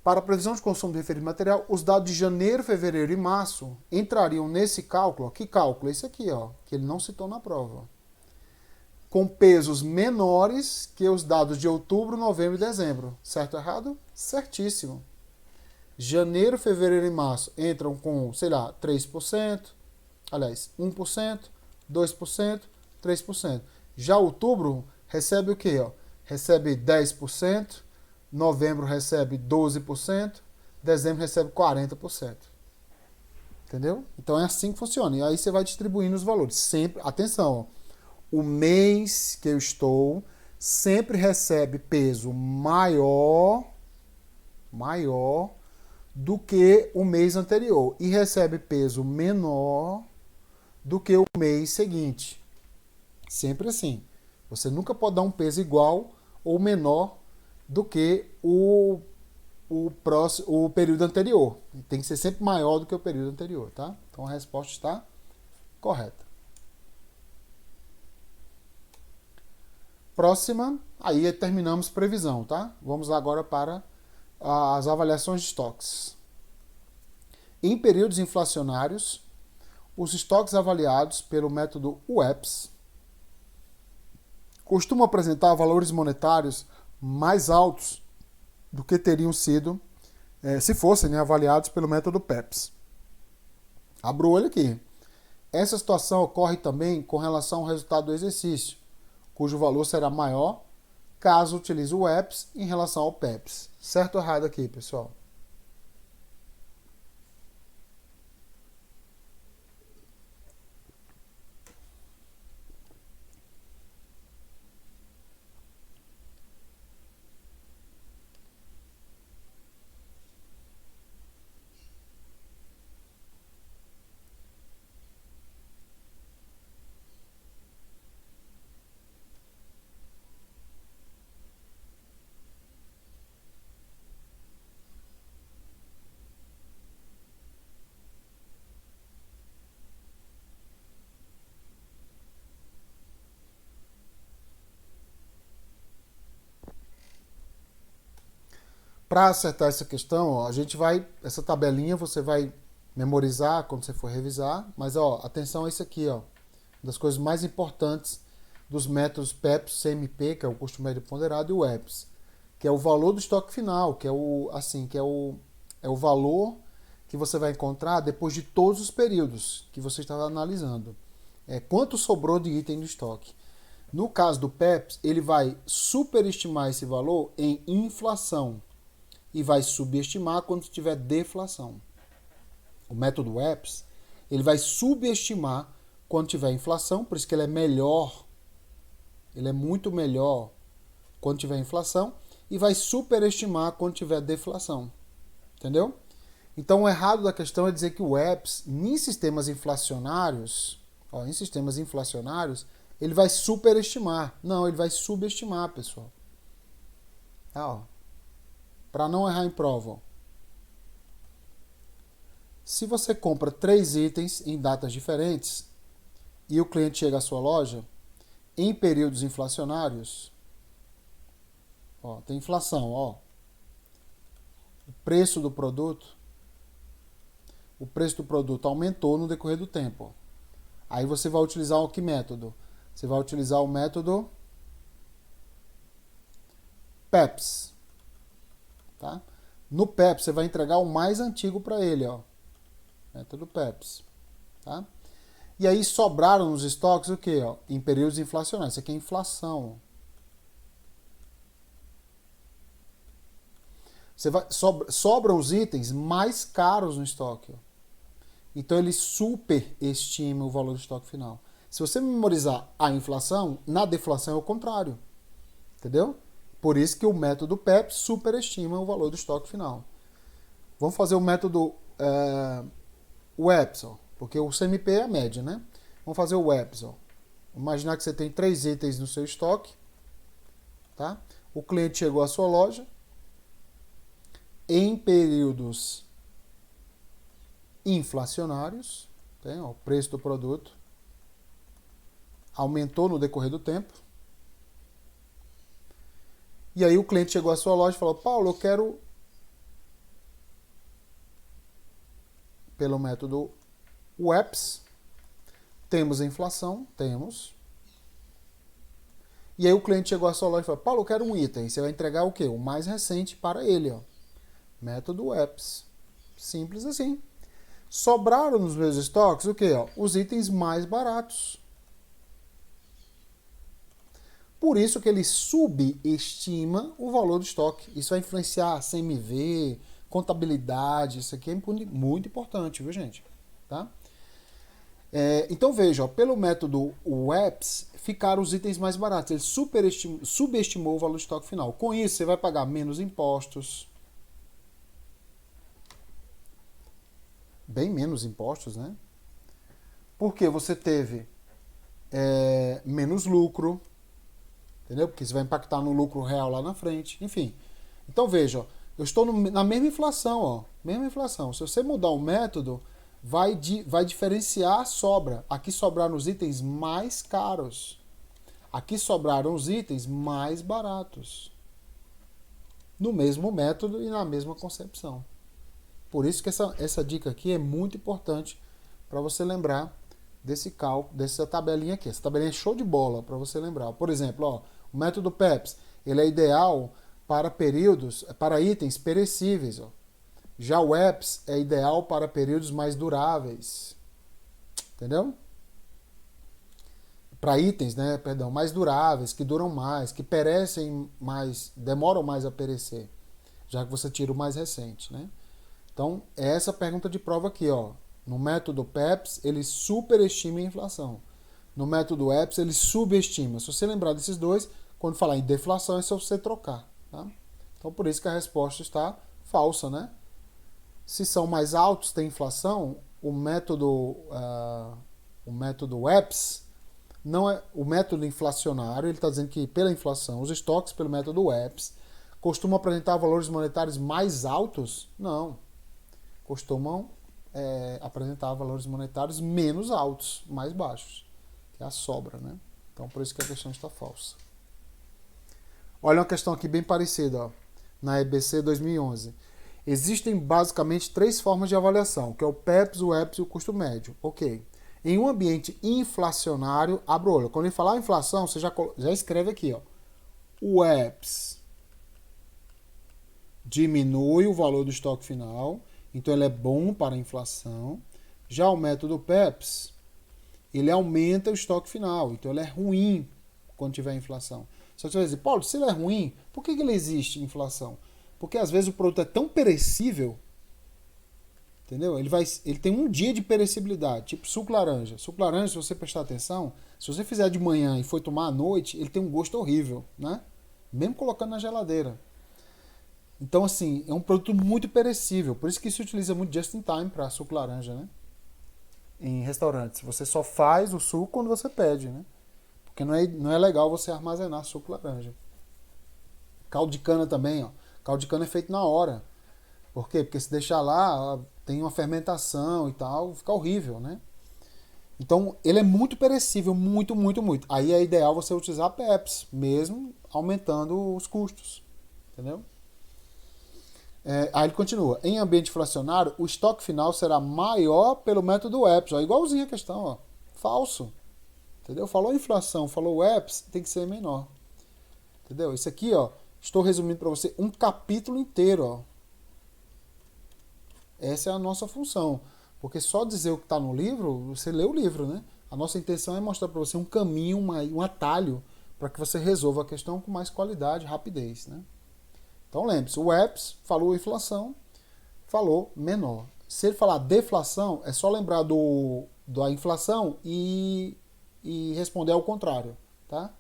para a previsão de consumo do referido material, os dados de janeiro, fevereiro e março entrariam nesse cálculo. Que cálculo? Esse aqui, ó, que ele não citou na prova. Com pesos menores que os dados de outubro, novembro e dezembro. Certo ou errado? Certíssimo. Janeiro, fevereiro e março entram com, sei lá, 3%, aliás, 1%, 2%, 3%. Já outubro recebe o quê? Ó? Recebe 10%, novembro recebe 12%, dezembro recebe 40%. Entendeu? Então é assim que funciona. E aí você vai distribuindo os valores. Sempre, atenção, ó, o mês que eu estou sempre recebe peso maior do que o mês anterior e recebe peso menor do que o mês seguinte. Sempre assim. Você nunca pode dar um peso igual ou menor do que o período anterior. Tem que ser sempre maior do que o período anterior, tá? Então a resposta está correta. Próxima, aí terminamos previsão, tá? Vamos lá agora para as avaliações de estoques. Em períodos inflacionários, os estoques avaliados pelo método UEPS costumam apresentar valores monetários mais altos do que teriam sido se fossem, né, avaliados pelo método PEPS. Abro o olho aqui. Essa situação ocorre também com relação ao resultado do exercício, cujo valor será maior caso utilize o EPS em relação ao PEPS. Certo ou errado aqui, pessoal? Para acertar essa questão, ó, a gente vai, essa tabelinha você vai memorizar quando você for revisar, mas ó, atenção a isso aqui, ó, das coisas mais importantes dos métodos PEPS, CMP, que é o custo médio ponderado, e o EPS, que é o valor do estoque final, que é o assim, que é o valor que você vai encontrar depois de todos os períodos que você estava analisando. É quanto sobrou de item do estoque. No caso do PEPS, ele vai superestimar esse valor em inflação e vai subestimar quando tiver deflação. O método EPS, ele vai subestimar quando tiver inflação, por isso que ele é melhor, ele é muito melhor quando tiver inflação, e vai superestimar quando tiver deflação. Entendeu? Então o errado da questão é dizer que o EPS, em sistemas inflacionários, ele vai superestimar. Não, ele vai subestimar, pessoal. Tá, para não errar em prova. Ó. Se você compra 3 itens em datas diferentes e o cliente chega à sua loja em períodos inflacionários, ó, tem inflação, ó. O preço do produto aumentou no decorrer do tempo. Ó. Aí você vai utilizar o que método? Você vai utilizar o método PEPS. Tá? No PEPS você vai entregar o mais antigo para ele, ó. Método PEPS. Tá? E aí sobraram nos estoques o quê? Ó? Em períodos inflacionários. Isso aqui é inflação. Sobram os itens mais caros no estoque. Ó. Então ele superestima o valor do estoque final. Se você memorizar a inflação, na deflação é o contrário. Entendeu? Por isso que o método PEPS superestima o valor do estoque final. Vamos fazer o método o EPS, ó, porque o CMP é a média, né? Vamos fazer o EPS. Ó. Imaginar que você tem 3 itens no seu estoque. Tá? O cliente chegou à sua loja em períodos inflacionários. Tem, ó, o preço do produto aumentou no decorrer do tempo. E aí o cliente chegou à sua loja e falou: Paulo, eu quero, pelo método EPS, temos a inflação, temos. E aí o cliente chegou à sua loja e falou: Paulo, eu quero um item. Você vai entregar o quê? O mais recente para ele. Ó. Método EPS. Simples assim. Sobraram nos meus estoques o quê? Ó? Os itens mais baratos. Por isso que ele subestima o valor do estoque. Isso vai influenciar CMV, contabilidade. Isso aqui é muito importante, viu, gente? Tá? Então veja, ó, pelo método EPS, ficaram os itens mais baratos. Ele subestimou o valor do estoque final. Com isso, você vai pagar menos impostos. Bem menos impostos, né? Porque você teve menos lucro. Entendeu? Porque isso vai impactar no lucro real lá na frente. Enfim. Então veja, ó, eu estou na mesma inflação, ó. Mesma inflação. Se você mudar o método, vai diferenciar a sobra. Aqui sobraram os itens mais caros. Aqui sobraram os itens mais baratos. No mesmo método e na mesma concepção. Por isso que essa dica aqui é muito importante para você lembrar desse cálculo, dessa tabelinha aqui. Essa tabelinha é show de bola para você lembrar. Por exemplo, ó, o método PEPS, ele é ideal para para itens perecíveis. Ó. Já o EPS é ideal para períodos mais duráveis. Entendeu? para itens, né, perdão, mais duráveis, que duram mais, que perecem mais, demoram mais a perecer, já que você tira o mais recente, né? Então, é essa pergunta de prova aqui, ó. No método PEPS, ele superestima a inflação. No método EPS, ele subestima. Se você lembrar desses dois, quando falar em deflação, é só você trocar, tá? Então, por isso que a resposta está falsa, né? Se são mais altos, tem inflação, o método EPS não é o método inflacionário. Ele está dizendo que pela inflação, os estoques pelo método EPS costumam apresentar valores monetários mais altos? Não. Costumam apresentar valores monetários menos altos, mais baixos, que é a sobra, né? Então, por isso que a questão está falsa. Olha uma questão aqui bem parecida, ó, na EBC 2011. Existem basicamente 3 formas de avaliação, que é o PEPS, o EPS e o custo médio. Ok. Em um ambiente inflacionário, abra o olho. Quando ele falar inflação, você já escreve aqui, ó. O EPS diminui o valor do estoque final, então ele é bom para a inflação. Já o método PEPS, ele aumenta o estoque final, então ele é ruim quando tiver inflação. Só que você vai dizer, Paulo, se ele é ruim, por que ele existe inflação? Porque às vezes o produto é tão perecível, entendeu? Ele tem um dia de perecibilidade, tipo suco laranja. Suco laranja, se você prestar atenção, se você fizer de manhã e for tomar à noite, ele tem um gosto horrível, né? Mesmo colocando na geladeira. Então, assim, é um produto muito perecível. Por isso que se utiliza muito just in time para suco laranja, né? Em restaurantes. Você só faz o suco quando você pede, né? Porque não é legal você armazenar suco laranja. Caldo de cana também, ó. Caldo de cana é feito na hora. Por quê? Porque se deixar lá, tem uma fermentação e tal, fica horrível, né? Então, ele é muito perecível, muito, muito, muito. Aí é ideal você utilizar PEPs, mesmo aumentando os custos, entendeu? Aí ele continua. Em ambiente inflacionário, o estoque final será maior pelo método EPS. Ó, igualzinho a questão, ó. Falso. Entendeu? Falou inflação, falou EPS, tem que ser menor. Entendeu? Isso aqui, ó, estou resumindo para você um capítulo inteiro, ó. Essa é a nossa função. Porque só dizer o que está no livro, você lê o livro, né? A nossa intenção é mostrar para você um caminho, um atalho, para que você resolva a questão com mais qualidade e rapidez, né? Então lembre-se, o EPS falou inflação, falou menor. Se ele falar deflação, é só lembrar da inflação e responder ao contrário, tá?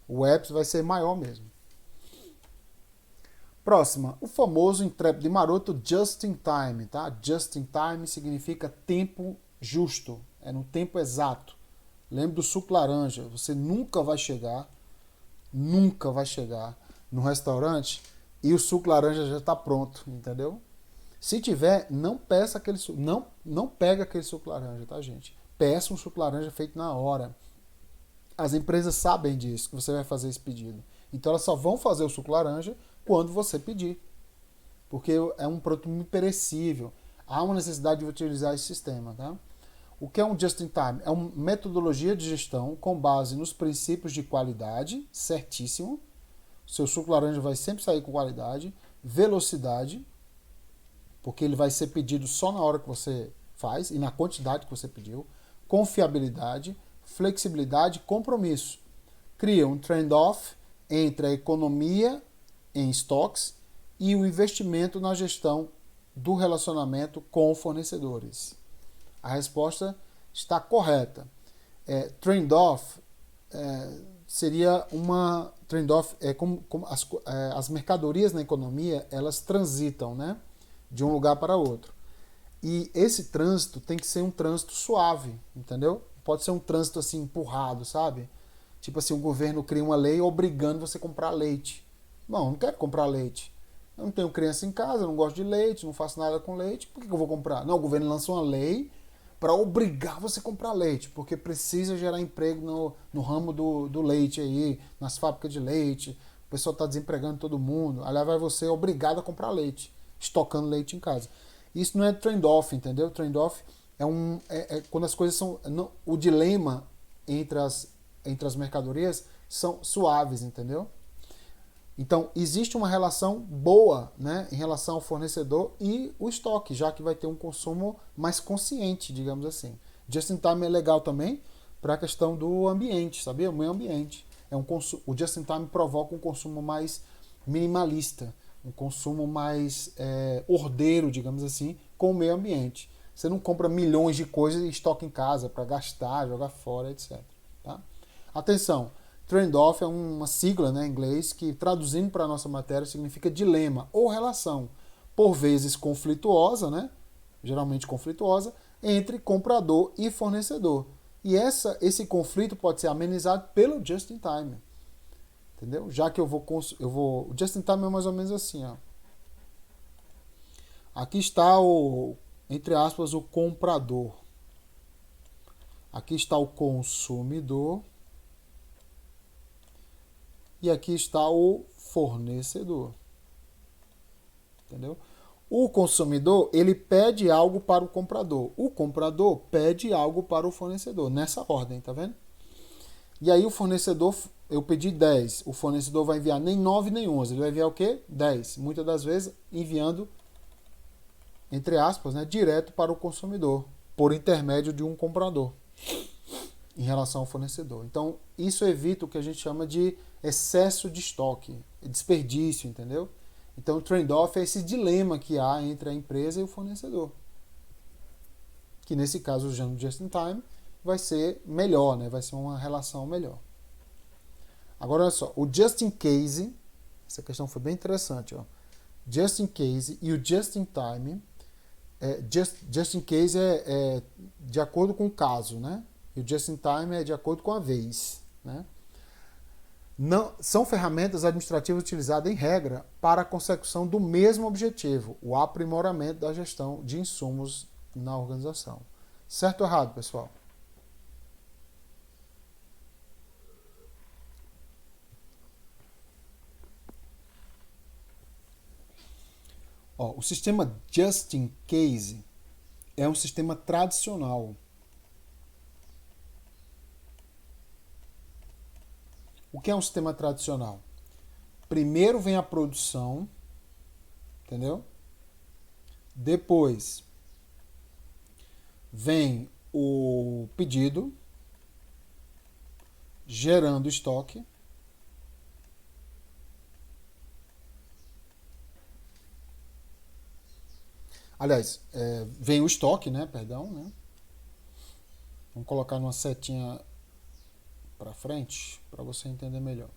O EPS vai ser maior mesmo. Próxima, o famoso intrépido e maroto just in time, tá? Just in time significa tempo justo, é no tempo exato. Lembre do suco laranja, você nunca vai chegar no restaurante e o suco laranja já está pronto, entendeu? Se tiver, não peça aquele suco, não pega aquele suco laranja, tá, gente? Peça um suco laranja feito na hora. As empresas sabem disso, que você vai fazer esse pedido. Então elas só vão fazer o suco laranja quando você pedir. Porque é um produto muito perecível. Há uma necessidade de utilizar esse sistema, tá? O que é um just-in-time? É uma metodologia de gestão com base nos princípios de qualidade, certíssimo. Seu suco laranja vai sempre sair com qualidade. Velocidade, porque ele vai ser pedido só na hora que você faz e na quantidade que você pediu. Confiabilidade, flexibilidade e compromisso. Cria um trade-off entre a economia em estoques e o investimento na gestão do relacionamento com fornecedores. A resposta está correta. Trade-off seria uma... Trade-off é como as mercadorias na economia, elas transitam, né, de um lugar para outro. E esse trânsito tem que ser um trânsito suave, entendeu? Pode ser um trânsito assim empurrado, sabe? Tipo assim, o governo cria uma lei obrigando você a comprar leite. Não quero comprar leite. Eu não tenho criança em casa, eu não gosto de leite, não faço nada com leite, por que eu vou comprar? Não, o governo lançou uma lei para obrigar você a comprar leite, porque precisa gerar emprego no ramo do leite aí, nas fábricas de leite, o pessoal está desempregando todo mundo, aliás, vai você obrigado a comprar leite, estocando leite em casa. Isso não é trade-off, entendeu? Trade-off é quando as coisas são... Não, o dilema entre as mercadorias são suaves, entendeu? Então, existe uma relação boa, né, em relação ao fornecedor e o estoque, já que vai ter um consumo mais consciente, digamos assim. Just in time é legal também para a questão do ambiente, sabia? O meio ambiente. O just in time provoca um consumo mais minimalista, um consumo mais ordeiro, digamos assim, com o meio ambiente. Você não compra milhões de coisas e estoca em casa para gastar, jogar fora, etc. Tá? Atenção, trade-off é uma sigla, né, em inglês que, traduzindo para a nossa matéria, significa dilema ou relação, por vezes conflituosa, né, geralmente conflituosa, entre comprador e fornecedor. E esse conflito pode ser amenizado pelo just in time. Entendeu? Já que eu vou o just in time é mais ou menos assim, ó. Aqui está entre aspas, o comprador. Aqui está o consumidor. E aqui está o fornecedor. Entendeu? O consumidor, ele pede algo para o comprador. O comprador pede algo para o fornecedor. Nessa ordem, tá vendo? E aí o fornecedor, eu pedi 10. O fornecedor vai enviar nem 9 nem 11. Ele vai enviar o quê? 10. Muitas das vezes enviando, entre aspas, né, direto para o consumidor, por intermédio de um comprador, em relação ao fornecedor. Então, isso evita o que a gente chama de excesso de estoque, desperdício, entendeu? Então, o trade-off é esse dilema que há entre a empresa e o fornecedor. Que, nesse caso, usando just in time, vai ser melhor, né? Vai ser uma relação melhor. Agora, olha só. O just in case, essa questão foi bem interessante, ó. Just in case e o just in time, just in case é de acordo com o caso, né? E o just in time é de acordo com a vez, né? Não, são ferramentas administrativas utilizadas, em regra, para a consecução do mesmo objetivo, o aprimoramento da gestão de insumos na organização. Certo ou errado, pessoal? Ó, o sistema just in case é um sistema tradicional. O que é um sistema tradicional? Primeiro vem a produção, entendeu? Depois vem o pedido, gerando estoque. Aliás, vem o estoque, né? Perdão, né? Vamos colocar numa setinha para frente para você entender melhor.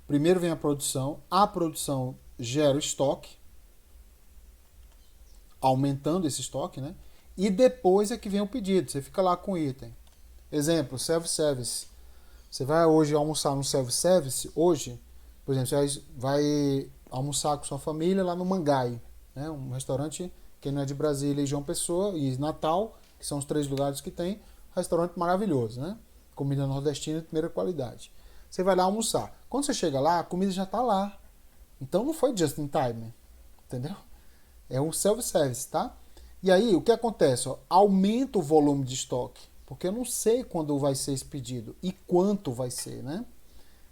Primeiro vem a produção gera o estoque, aumentando esse estoque, né? E depois é que vem o pedido, você fica lá com o item. Exemplo, self-service. Você vai hoje almoçar no self-service, hoje, por exemplo, você vai almoçar com sua família lá no Mangai, né? Um restaurante, quem não é de Brasília e João Pessoa, e Natal, que são os 3 lugares que tem, restaurante maravilhoso, né? Comida nordestina de primeira qualidade. Você vai lá almoçar. Quando você chega lá, a comida já está lá. Então não foi just in time, entendeu? É um self-service, tá? E aí, o que acontece? Ó, aumenta o volume de estoque, porque eu não sei quando vai ser esse pedido e quanto vai ser, né?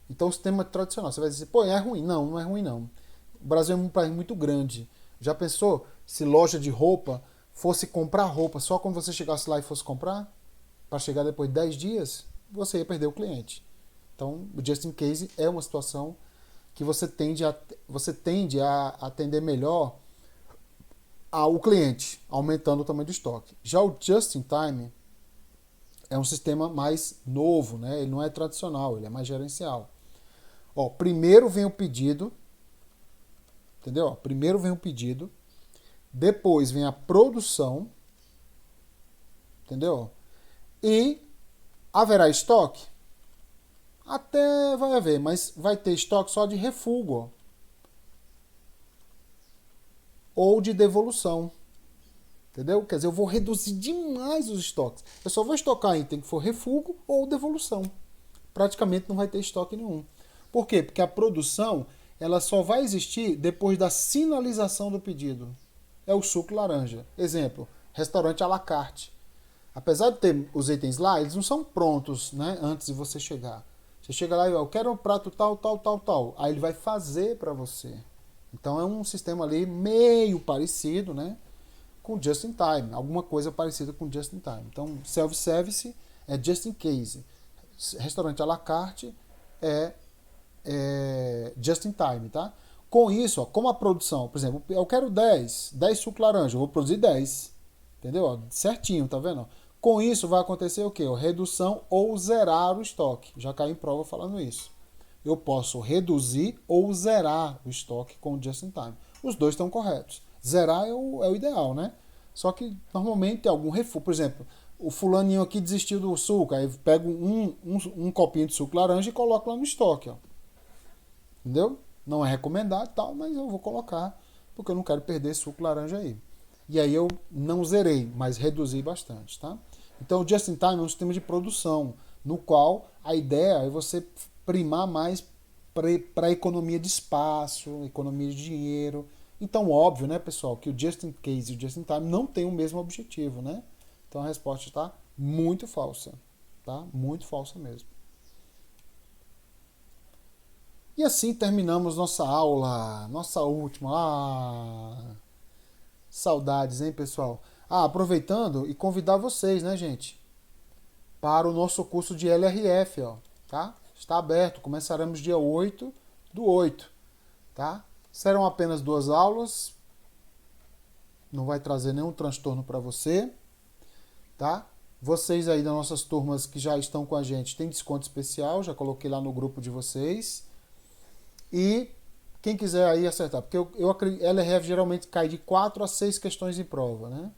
Então, o sistema tradicional, você vai dizer, pô, é ruim. Não, não é ruim, não. O Brasil é um país muito grande. Já pensou se loja de roupa fosse comprar roupa só quando você chegasse lá e fosse comprar? Para chegar depois de 10 dias, você ia perder o cliente. Então, o just in case é uma situação que você tende a atender melhor ao cliente, aumentando o tamanho do estoque. Já o just in time é um sistema mais novo, né? Ele não é tradicional, ele é mais gerencial. Ó, primeiro vem o pedido, entendeu? Ó, primeiro vem o pedido, depois vem a produção, entendeu? E haverá estoque? Até vai haver, mas vai ter estoque só de refúgio, ó, ou de devolução. Entendeu? Quer dizer, eu vou reduzir demais os estoques. Eu só vou estocar item que for refúgio ou devolução. Praticamente não vai ter estoque nenhum. Por quê? Porque a produção ela só vai existir depois da sinalização do pedido. É o suco laranja. Exemplo, restaurante à la carte. Apesar de ter os itens lá, eles não são prontos, né, antes de você chegar. Você chega lá e eu quero um prato tal, tal, tal, tal. Aí ele vai fazer para você. Então é um sistema ali meio parecido, né, com just in time, alguma coisa parecida com just in time. Então self-service é just in case, restaurante à la carte é just in time, tá? Com isso, ó, como a produção, por exemplo, eu quero 10 suco laranja, eu vou produzir 10, entendeu? Ó, certinho, tá vendo? Com isso vai acontecer o quê? Redução ou zerar o estoque. Já caiu em prova falando isso. Eu posso reduzir ou zerar o estoque com o just in time. Os dois estão corretos. Zerar é o ideal, né? Só que normalmente tem algum refúgio. Por exemplo, o fulaninho aqui desistiu do suco, aí pego um copinho de suco laranja e coloco lá no estoque, ó. Entendeu? Não é recomendado e tal, mas eu vou colocar porque eu não quero perder esse suco laranja aí. E aí eu não zerei, mas reduzi bastante, tá? Então o just in time é um sistema de produção no qual a ideia é você primar mais para economia de espaço, economia de dinheiro. Então, óbvio, né, pessoal, que o just in case e o just in time não tem o mesmo objetivo, né? Então a resposta está muito falsa, tá? Muito falsa mesmo. E assim terminamos nossa aula, nossa última. Saudades, hein, pessoal? Aproveitando e convidar vocês, né, gente, para o nosso curso de LRF, ó, tá? Está aberto, começaremos dia 8/8, tá? Serão apenas 2 aulas, não vai trazer nenhum transtorno para você, tá? Vocês aí das nossas turmas que já estão com a gente têm desconto especial, já coloquei lá no grupo de vocês. E quem quiser aí acertar, porque eu acredito, LRF geralmente cai de 4 a 6 questões em prova, né?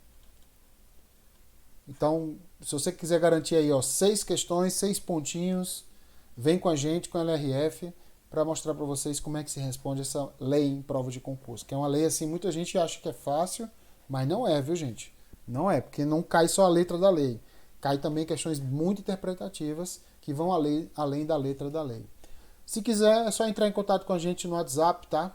Então, se você quiser garantir aí, ó, 6 questões, 6 pontinhos, vem com a gente com a LRF para mostrar para vocês como é que se responde essa lei em prova de concurso, que é uma lei assim, muita gente acha que é fácil, mas não é, viu, gente? Não é, porque não cai só a letra da lei, cai também questões muito interpretativas que vão além da letra da lei. Se quiser, é só entrar em contato com a gente no WhatsApp, tá?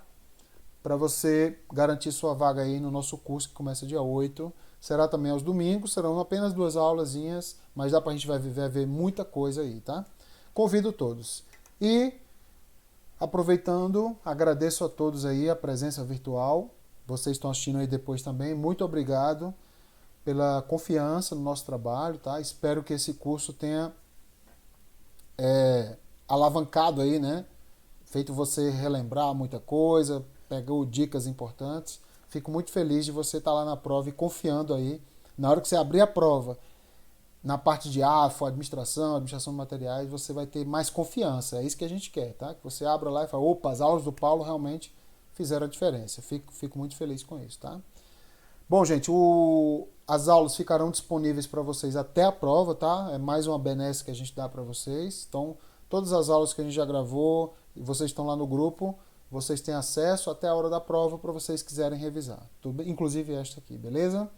Para você garantir sua vaga aí no nosso curso que começa dia 8. Será também aos domingos, serão apenas 2 aulazinhas, mas dá pra gente vai ver muita coisa aí, tá? Convido todos. E, aproveitando, agradeço a todos aí a presença virtual. Vocês estão assistindo aí depois também. Muito obrigado pela confiança no nosso trabalho, tá? Espero que esse curso tenha alavancado aí, né? Feito você relembrar muita coisa, pegou dicas importantes. Fico muito feliz de você estar lá na prova e confiando aí. Na hora que você abrir a prova, na parte de AFO, administração de materiais, você vai ter mais confiança. É isso que a gente quer, tá? Que você abra lá e fale, opa, as aulas do Paulo realmente fizeram a diferença. Fico muito feliz com isso, tá? Bom, gente, as aulas ficarão disponíveis para vocês até a prova, tá? É mais uma benesse que a gente dá para vocês. Então, todas as aulas que a gente já gravou, e vocês estão lá no grupo, vocês têm acesso até a hora da prova para vocês quiserem revisar. Inclusive esta aqui, beleza?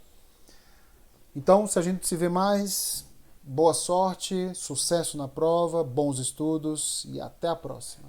Então, se a gente se vê mais, boa sorte, sucesso na prova, bons estudos e até a próxima.